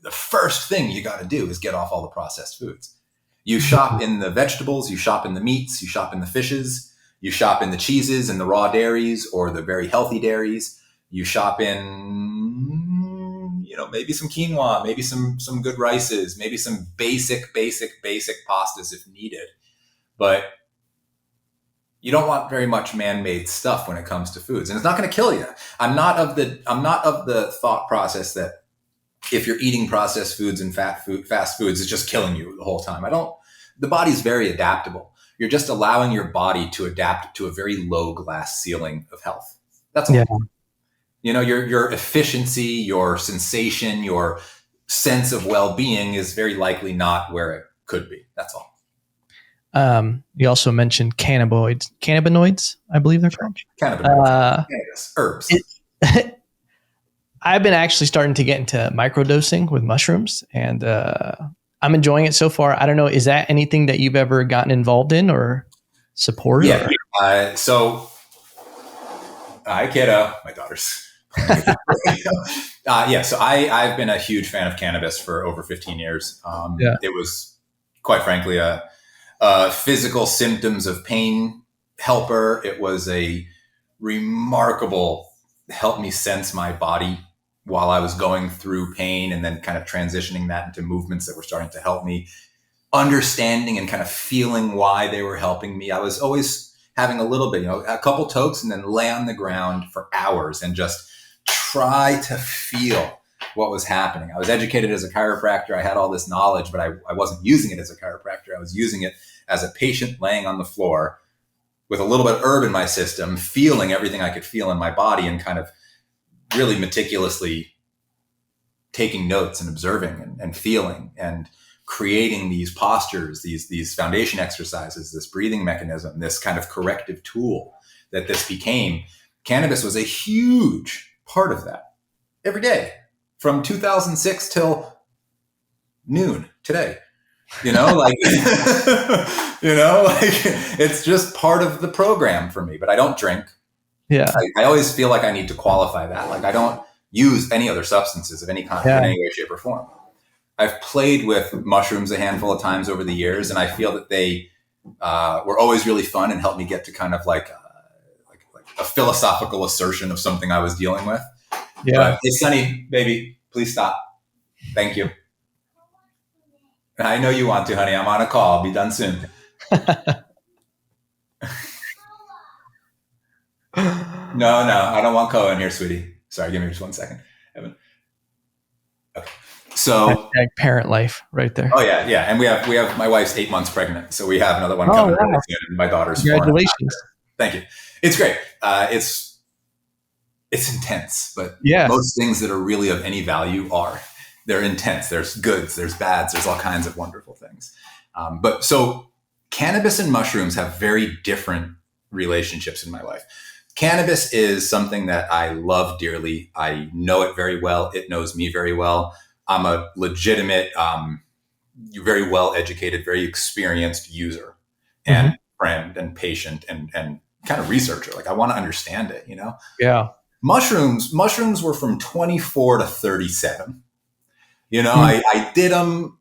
the first thing you got to do is get off all the processed foods. You shop in the vegetables, you shop in the meats, you shop in the fishes, you shop in the cheeses and the raw dairies or the very healthy dairies. You shop in, maybe some quinoa, maybe some good rices, maybe some basic pastas if needed. But you don't want very much man-made stuff when it comes to foods, and it's not going to kill you. I'm not of the thought process that if you're eating processed foods and fast foods, it's just killing you the whole time. The body's very adaptable. You're just allowing your body to adapt to a very low glass ceiling of health. That's all. Yeah. Your efficiency, your sensation, your sense of well-being is very likely not where it could be. That's all. You also mentioned cannabinoids, I believe they're called. Cannabinoids, herbs. I've been actually starting to get into microdosing with mushrooms, and I'm enjoying it so far. I don't know, is that anything that you've ever gotten involved in or support? Yeah. So, hi, kiddo. My daughter's. So I've been a huge fan of cannabis for over 15 years. It was, quite frankly, a physical symptoms of pain helper. It was a remarkable help me sense my body while I was going through pain and then kind of transitioning that into movements that were starting to help me, understanding and kind of feeling why they were helping me. I was always having a little bit, a couple tokes and then lay on the ground for hours and just try to feel what was happening. I was educated as a chiropractor. I had all this knowledge, but I wasn't using it as a chiropractor. I was using it as a patient laying on the floor with a little bit of herb in my system, feeling everything I could feel in my body and kind of really meticulously taking notes and observing and feeling and creating these postures, these foundation exercises, this breathing mechanism, this kind of corrective tool that this became. Cannabis was a huge part of that every day from 2006 till noon today. It's just part of the program for me, but I don't drink. Yeah. I always feel like I need to qualify that. Like I don't use any other substances of any kind in any way, shape, or form. I've played with mushrooms a handful of times over the years, and I feel that they were always really fun and helped me get to kind of like a philosophical assertion of something I was dealing with. Yeah. But hey, Sonny, baby, please stop. Thank you. I know you want to, honey. I'm on a call. I'll be done soon. No, I don't want Koa in here, sweetie. Sorry, give me just 1 second. Evan. Okay. So parent life right there. Oh yeah. And we have my wife's 8 months pregnant. So we have another one coming really soon. And my daughter's 4. Congratulations. Thank you. It's great. It's intense, but yeah, most things that are really of any value they're intense. There's goods, there's bads, there's all kinds of wonderful things. But so cannabis and mushrooms have very different relationships in my life. Cannabis is something that I love dearly. I know it very well. It knows me very well. I'm a legitimate, very well educated, very experienced user and friend and patient and kind of researcher. Like I want to understand it, Yeah. Mushrooms were from 24 to 37. I did them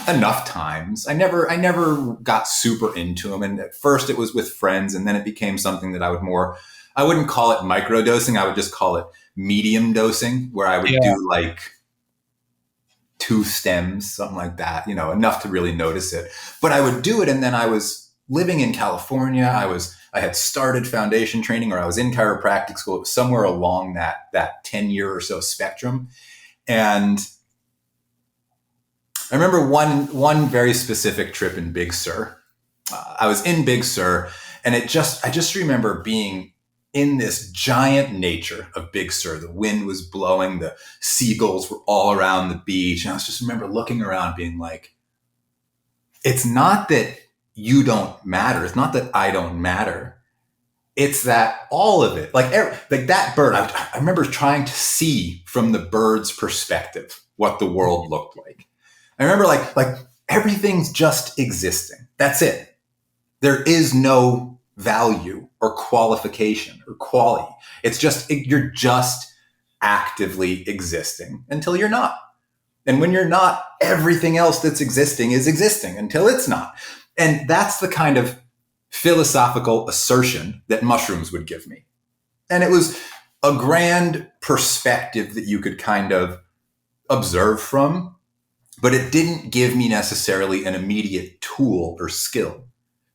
enough times. I never got super into them. And at first it was with friends, and then it became something that I wouldn't call it micro dosing. I would just call it medium dosing, where I would do like 2 stems, something like that, enough to really notice it. But I would do it. And then I was living in California. I had started foundation training, or I was in chiropractic school. It was somewhere along that 10-year or so spectrum. And I remember one very specific trip in Big Sur. I was in Big Sur, and I just remember being in this giant nature of Big Sur. The wind was blowing, the seagulls were all around the beach. And I just remember looking around being like, it's not that you don't matter. It's not that I don't matter. It's that all of it, like that bird, I remember trying to see from the bird's perspective what the world looked like. I remember like everything's just existing. That's it. There is no value or qualification or quality. It's just, you're just actively existing until you're not. And when you're not, everything else that's existing is existing until it's not. And that's the kind of philosophical assertion that mushrooms would give me. And it was a grand perspective that you could kind of observe from, but it didn't give me necessarily an immediate tool or skill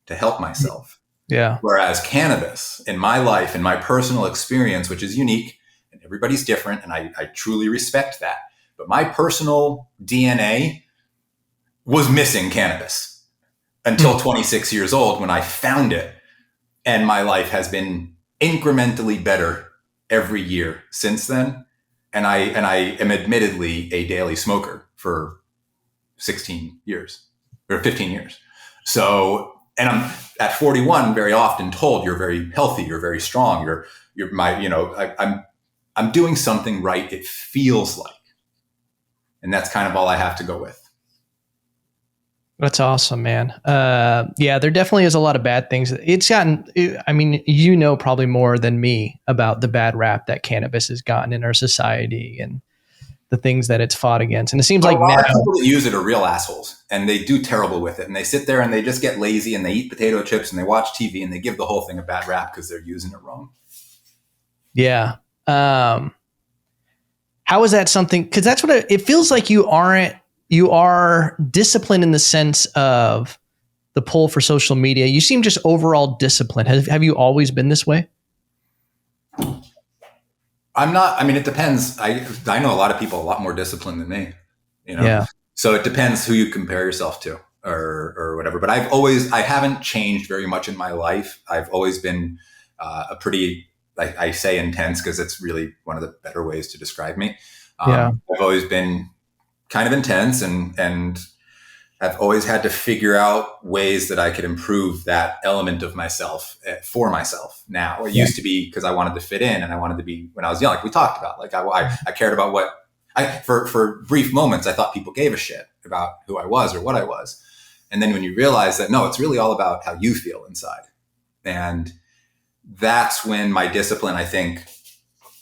to help myself. Yeah. Whereas cannabis, in my life, in my personal experience, which is unique and everybody's different, and I truly respect that, but my personal DNA was missing cannabis until 26 years old when I found it. And my life has been incrementally better every year since then. And I am admittedly a daily smoker for 16 years or 15 years. So, and I'm at 41 very often told you're very healthy, you're very strong, you're my, I'm doing something right. It feels like, and that's kind of all I have to go with. That's awesome, man. Yeah, there definitely is a lot of bad things. It's gotten, I mean, probably more than me about the bad rap that cannabis has gotten in our society and the things that it's fought against. And it seems like now people that use it are real assholes, and they do terrible with it. And they sit there and they just get lazy and they eat potato chips and they watch TV and they give the whole thing a bad rap because they're using it wrong. Yeah. How How is that something? Because that's what it feels like. You are disciplined in the sense of the pull for social media. You seem just overall disciplined. Have you always been this way? I'm not. I mean, it depends. I know a lot of people a lot more disciplined than me. Yeah. So it depends who you compare yourself to or whatever. But I haven't changed very much in my life. I've always been a pretty, I say intense because it's really one of the better ways to describe me. I've always been kind of intense and I've always had to figure out ways that I could improve that element of myself for myself now. It used to be because I wanted to fit in and I wanted to be, when I was young, like we talked about, like I cared about what for brief moments, I thought people gave a shit about who I was or what I was. And then when you realize that, no, it's really all about how you feel inside. And that's when my discipline, I think,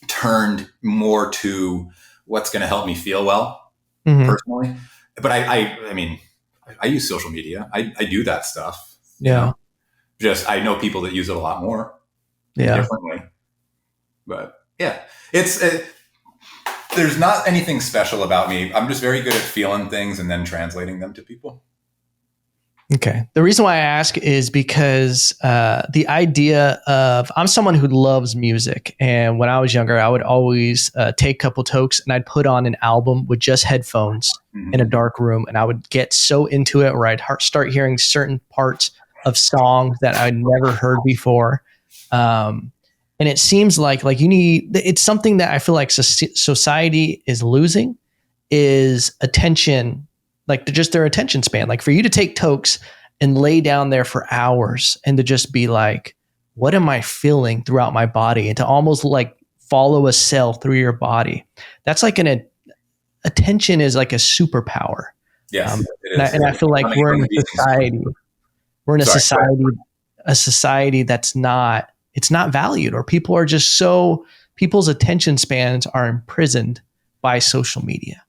turned more to what's going to help me feel well personally. But I mean, I use social media. I do that stuff. Just, I know people that use it a lot more differently, but there's not anything special about me. I'm just very good at feeling things and then translating them to people. Okay. The reason why I ask is because the idea of, I'm someone who loves music. And when I was younger, I would always take a couple tokes and I'd put on an album with just headphones in a dark room. And I would get so into it where I'd start hearing certain parts of songs that I'd never heard before. And it seems like it's something that I feel like society is losing is attention, like just their attention span. Like for you to take tokes and lay down there for hours and to just be like, what am I feeling throughout my body? And to almost like follow a cell through your body. That's like attention is like a superpower. Yes, and I feel like we're in a society. We're in a society that's not, it's not valued, or people are just people's attention spans are imprisoned by social media.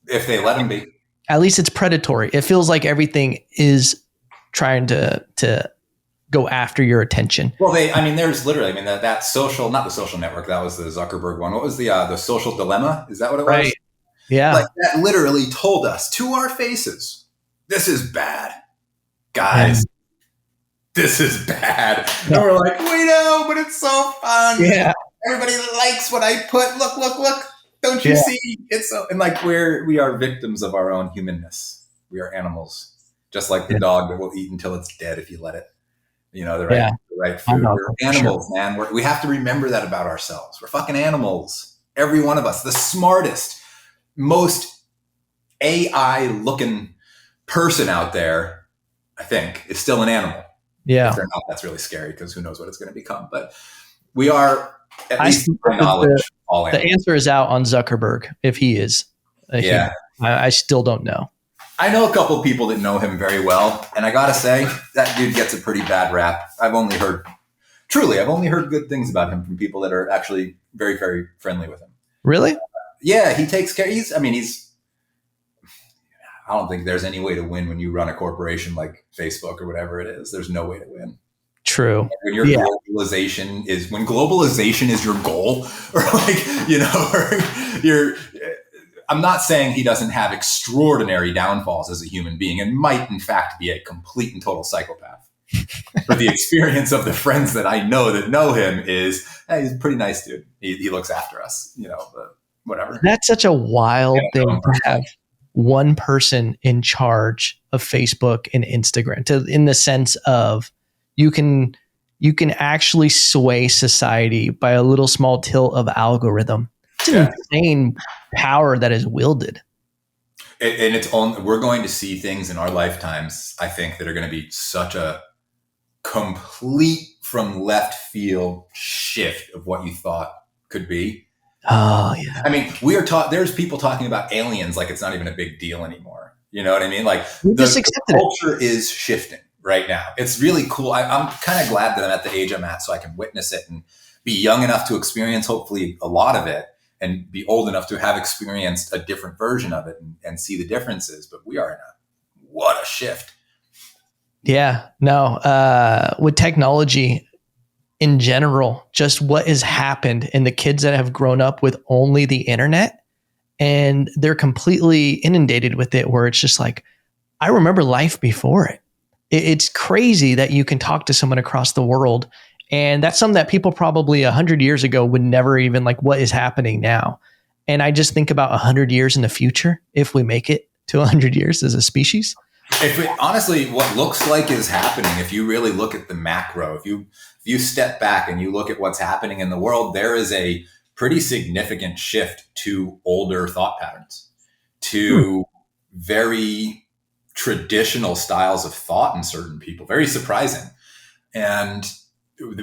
If they let them be. At least it's predatory. It feels like everything is trying to go after your attention. Well, there's literally, that social, not the Social Network, that was the Zuckerberg one. What was the Social Dilemma? Is that what it was? Right. Yeah. Like that literally told us to our faces, this is bad. Guys, this is bad. And we're like, we know, but it's so fun. Yeah. Everybody likes what I put. Look. Don't you see? It's so, and like we are victims of our own humanness. We are animals, just like the dog that will eat until it's dead if you let it. The right food. We're animals, man. We have to remember that about ourselves. We're fucking animals. Every one of us, the smartest, most AI-looking person out there, I think, is still an animal. Yeah. If they're not, that's really scary because who knows what it's going to become. But we are, at least to my knowledge, all animals. The answer is out on Zuckerberg if he is a human. I still don't know. I know a couple of people that know him very well, and I gotta say that dude gets a pretty bad rap. I've only heard good things about him from people that are actually very, very friendly with him. Really? Yeah, he takes care. I don't think there's any way to win when you run a corporation like Facebook or whatever it is. There's no way to win. True. When your globalization is your goal, or I'm not saying he doesn't have extraordinary downfalls as a human being and might in fact be a complete and total psychopath. But the experience of the friends that I know that know him is, hey, he's a pretty nice dude. He looks after us, but whatever. That's such a wild thing to have one person in charge of Facebook and Instagram, in the sense of you can actually sway society by a little small tilt of algorithm. It's an insane power that is wielded. And we're going to see things in our lifetimes, I think, that are going to be such a complete from left field shift of what you thought could be. Oh yeah. We are taught, there's people talking about aliens like it's not even a big deal anymore. You know what I mean? Like the culture is shifting right now. It's really cool. I'm kind of glad that I'm at the age I'm at so I can witness it and be young enough to experience hopefully a lot of it and be old enough to have experienced a different version of it and see the differences. But we are what a shift. Yeah, no, with technology, in general, just what has happened in the kids that have grown up with only the internet and they're completely inundated with it, where it's just like, I remember life before it. It's crazy that you can talk to someone across the world. And that's something that people probably 100 years ago would never even like, what is happening now? And I just think about 100 years in the future, if we make it to 100 years as a species. Honestly, what looks like is happening, if you really look at the macro, if you step back and you look at what's happening in the world, there is a pretty significant shift to older thought patterns, to very traditional styles of thought in certain people. Very surprising. And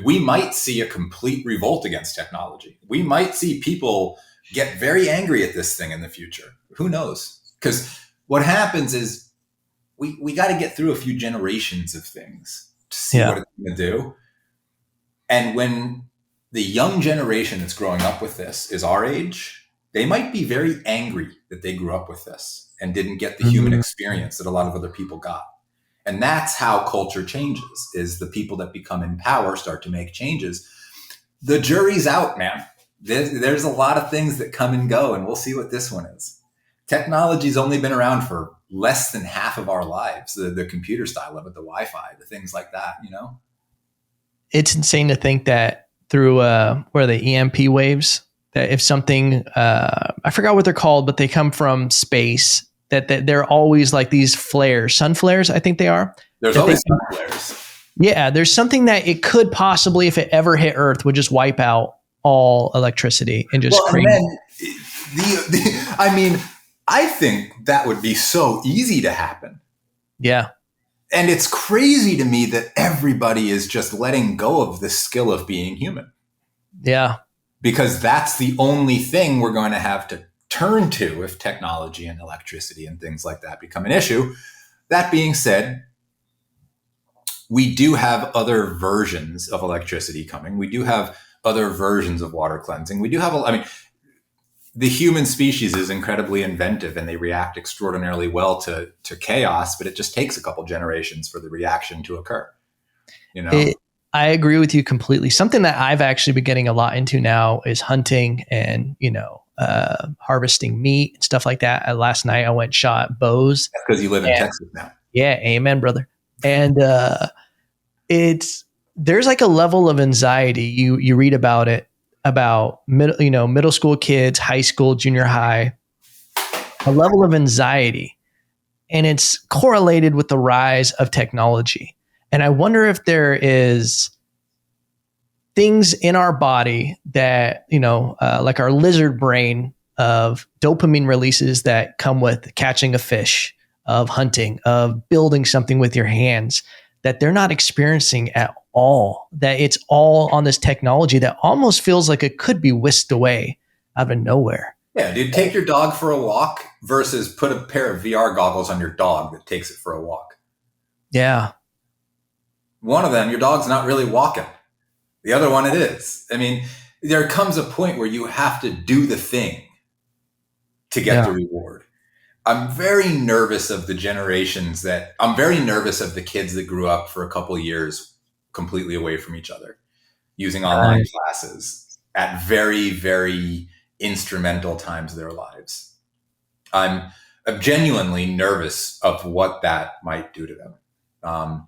we might see a complete revolt against technology. We might see people get very angry at this thing in the future. Who knows? Because what happens is we got to get through a few generations of things to see what it's going to do. And when the young generation that's growing up with this is our age, they might be very angry that they grew up with this and didn't get the human experience that a lot of other people got. And that's how culture changes, is the people that become in power start to make changes. The jury's out, man. There's a lot of things that come and go, and we'll see what this one is. Technology's only been around for less than half of our lives, the computer style of it, the Wi-Fi, the things like that, you know? It's insane to think that through where the EMP waves, that if something, I forgot what they're called, but they come from space, that they're always like these flares, sun flares, I think they are. There's always sun flares. Yeah, there's something that it could possibly, if it ever hit Earth, would just wipe out all electricity and just create. I mean, I think that would be so easy to happen. Yeah. And it's crazy to me that everybody is just letting go of the skill of being human. Yeah. Because that's the only thing we're going to have to turn to if technology and electricity and things like that become an issue. That being said, we do have other versions of electricity coming. We do have other versions of water cleansing. We do have, the human species is incredibly inventive and they react extraordinarily well to chaos, but it just takes a couple generations for the reaction to occur. You know, I agree with you completely. Something that I've actually been getting a lot into now is hunting and, harvesting meat and stuff like that. Last night I went and shot bows. That's because you live in Texas now. Yeah. Amen, brother. And there's like a level of anxiety. You read about it, about middle school kids, high school, junior high, a level of anxiety, and it's correlated with the rise of technology. And I wonder if there is things in our body that, like our lizard brain of dopamine releases that come with catching a fish, of hunting, of building something with your hands, that they're not experiencing at all, that it's all on this technology that almost feels like it could be whisked away out of nowhere. Yeah, dude, take your dog for a walk versus put a pair of VR goggles on your dog that takes it for a walk. Yeah. One of them, your dog's not really walking. The other one, it is. I mean, there comes a point where you have to do the thing to get the reward. I'm very nervous of the generations I'm very nervous of the kids that grew up for a couple of years completely away from each other, using online classes at very, very instrumental times of their lives. I'm genuinely nervous of what that might do to them.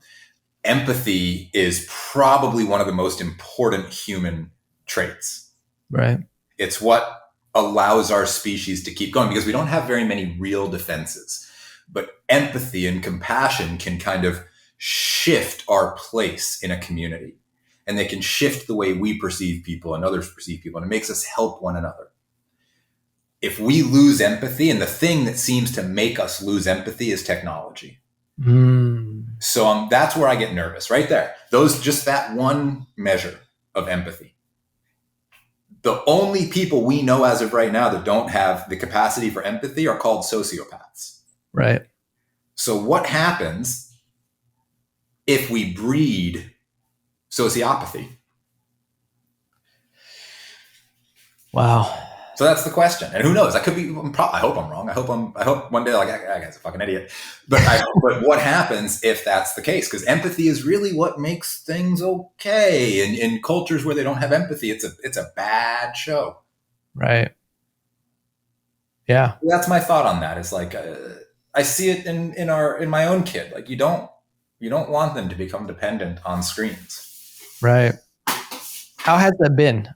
Empathy is probably one of the most important human traits. Right. It's what allows our species to keep going, because we don't have very many real defenses. But empathy and compassion can kind of shift our place in a community, and they can shift the way we perceive people and others perceive people, and it makes us help one another. If we lose empathy, and the thing that seems to make us lose empathy is technology. So that's where I get nervous right there. Just that one measure of empathy. The only people we know as of right now that don't have the capacity for empathy are called sociopaths. Right. So what happens if we breed sociopathy? Wow. So that's the question. And who knows? I could be, I hope I'm wrong. I hope one day, like, that guy's a fucking idiot. But but what happens if that's the case? Because empathy is really what makes things okay. And in cultures where they don't have empathy, it's a bad show. Right. Yeah. That's my thought on that. Is like, I see it in my own kid. Like, you don't want them to become dependent on screens. Right. How has that been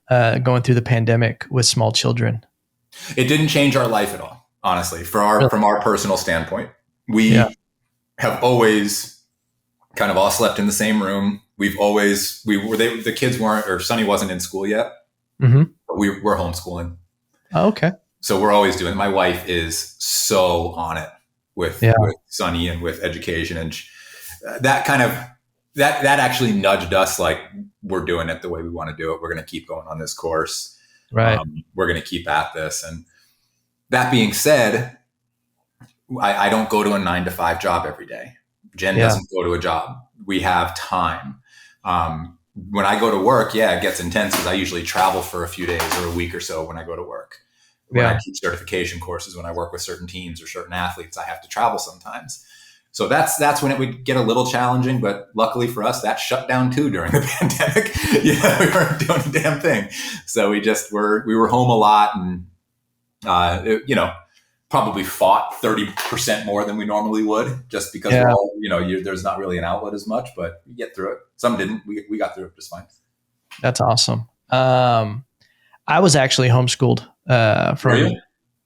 going through the pandemic with small children? It didn't change our life at all, honestly. From our personal standpoint, we have always kind of all slept in the same room. The kids weren't, or Sonny wasn't in school yet. Mm-hmm. But we're homeschooling. Oh, okay. So we're always doing. My wife is so on it with Sonny and with education, and that kind of that actually nudged us. Like, we're doing it the way we want to do it. We're going to keep going on this course. Right. We're going to keep at this. And that being said, I don't go to a 9-to-5 job every day. Jen doesn't go to a job. We have time. When I go to work, it gets intense because I usually travel for a few days or a week or so when I go to work. When I teach certification courses, when I work with certain teams or certain athletes, I have to travel sometimes. So that's when it would get a little challenging. But luckily for us, that shut down too during the pandemic. We weren't doing a damn thing. So we were home a lot, and probably fought 30% more than we normally would, just because we're all, there's not really an outlet as much, but you get through it. Some didn't. We got through it just fine. That's awesome. I was actually homeschooled from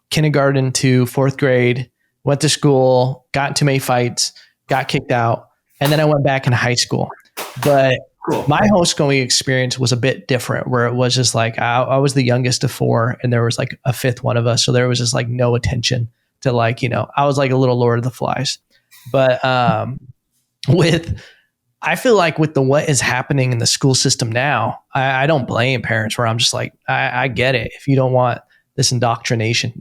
kindergarten to 4th grade, went to school, got into many fights, got kicked out, and then I went back in high school. But my homeschooling experience was a bit different, where it was just like I was the youngest of 4, and there was like a 5th one of us. So there was just like no attention to I was like a little Lord of the Flies. But I feel like with what is happening in the school system now, I don't blame parents, where I'm just like, I get it. If you don't want this indoctrination,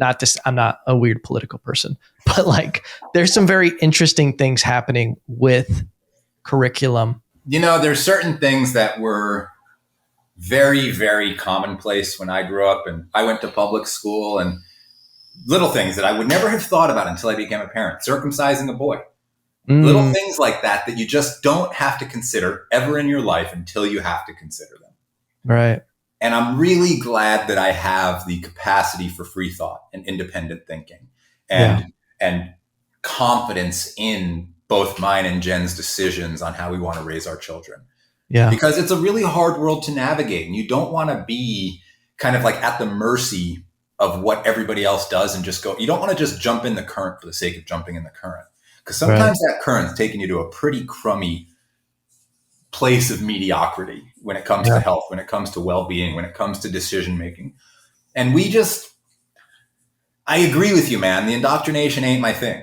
I'm not a weird political person, but like there's some very interesting things happening with curriculum. There's certain things that were very, very commonplace when I grew up, and I went to public school, and little things that I would never have thought about until I became a parent. Circumcising a boy. Little things like that you just don't have to consider ever in your life until you have to consider them. Right. And I'm really glad that I have the capacity for free thought and independent thinking and confidence in both mine and Jen's decisions on how we want to raise our children. Yeah. Because it's a really hard world to navigate, and you don't want to be kind of like at the mercy of what everybody else does and just go. You don't want to just jump in the current for the sake of jumping in the current. Because sometimes that current's taking you to a pretty crummy place of mediocrity when it comes to health, when it comes to well-being, when it comes to decision-making. And I agree with you, man. The indoctrination ain't my thing.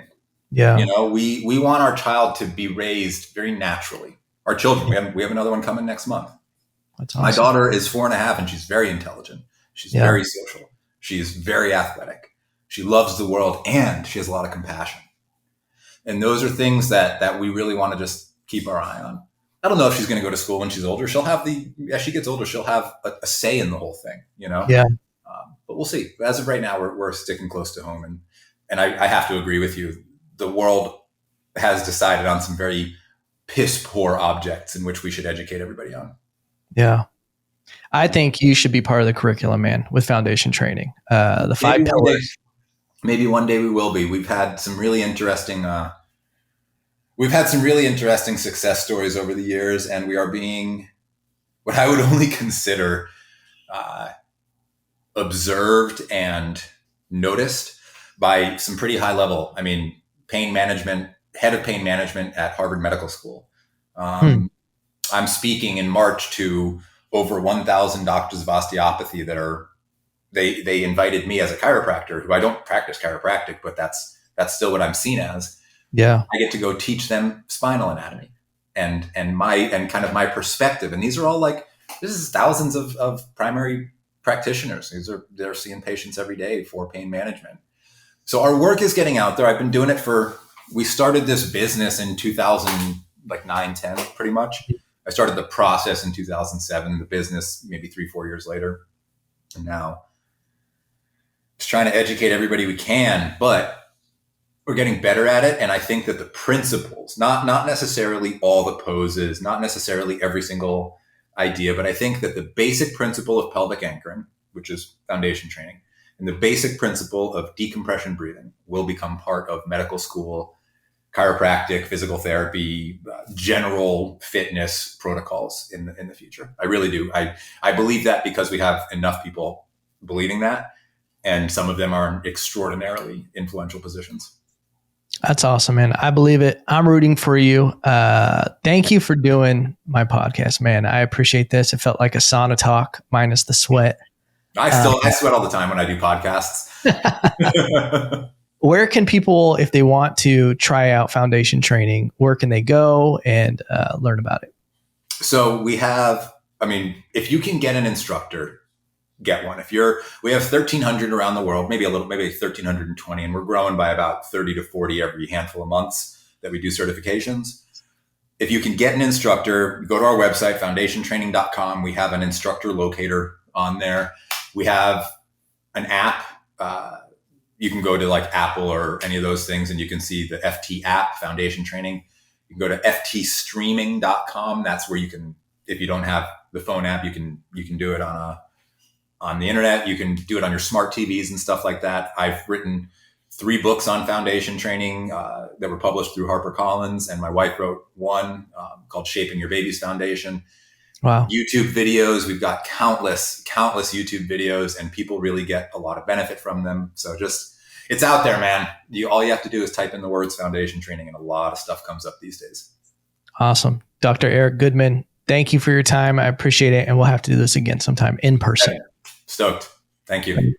Yeah. We want our child to be raised very naturally. Our children, we have another one coming next month. That's awesome. My daughter is 4.5, and she's very intelligent. She's very social. She's very athletic. She loves the world, and she has a lot of compassion. And those are things that we really want to just keep our eye on. I don't know if she's going to go to school when she's older. As she gets older, she'll have a say in the whole thing, Yeah. But we'll see. As of right now, we're sticking close to home. And I have to agree with you. The world has decided on some very piss poor objects in which we should educate everybody on. Yeah. I think you should be part of the curriculum, man, with foundation training. The 5 pillars. Maybe one day we will be. We've had some really interesting success stories over the years, and we are being what I would only consider observed and noticed by some pretty high level. I mean, head of pain management at Harvard Medical School. I'm speaking in March to over 1,000 doctors of osteopathy they invited me as a chiropractor, who I don't practice chiropractic, but that's still what I'm seen as. Yeah. I get to go teach them spinal anatomy and kind of my perspective. And these are all this is thousands of primary practitioners. They're seeing patients every day for pain management. So our work is getting out there. I've been doing it we started this business in 2009, 10, pretty much. I started the process in 2007, the business maybe 3-4 years later. And now just trying to educate everybody we can, but we're getting better at it. And I think that the principles, not necessarily all the poses, not necessarily every single idea, but I think that the basic principle of pelvic anchoring, which is foundation training, and the basic principle of decompression breathing will become part of medical school, chiropractic, physical therapy, general fitness protocols in the future. I really do. I believe that because we have enough people believing that, and some of them are in extraordinarily influential positions. That's awesome, man. I believe it. I'm rooting for you. Thank you for doing my podcast, man. I appreciate this. It felt like a sauna talk minus the sweat. I sweat all the time when I do podcasts. Where can people, if they want to try out foundation training, where can they go and learn about it? So we have, if you can get an instructor, get one. We have 1,300 around the world, maybe 1,320, and we're growing by about 30 to 40 every handful of months that we do certifications. If you can get an instructor, go to our website, foundationtraining.com. We have an instructor locator on there. We have an app. You can go to like Apple or any of those things and you can see the FT app, Foundation Training. You can go to ftstreaming.com. That's where you can, if you don't have the phone app, you can do it on the internet. You can do it on your smart TVs and stuff like that. I've written 3 books on foundation training that were published through HarperCollins, and my wife wrote one called Shaping Your Baby's Foundation. Wow. YouTube videos. We've got countless YouTube videos, and people really get a lot of benefit from them. So it's out there, man. All you have to do is type in the words foundation training, and a lot of stuff comes up these days. Awesome. Dr. Eric Goodman, thank you for your time. I appreciate it. And we'll have to do this again sometime in person. Stoked. Thank you.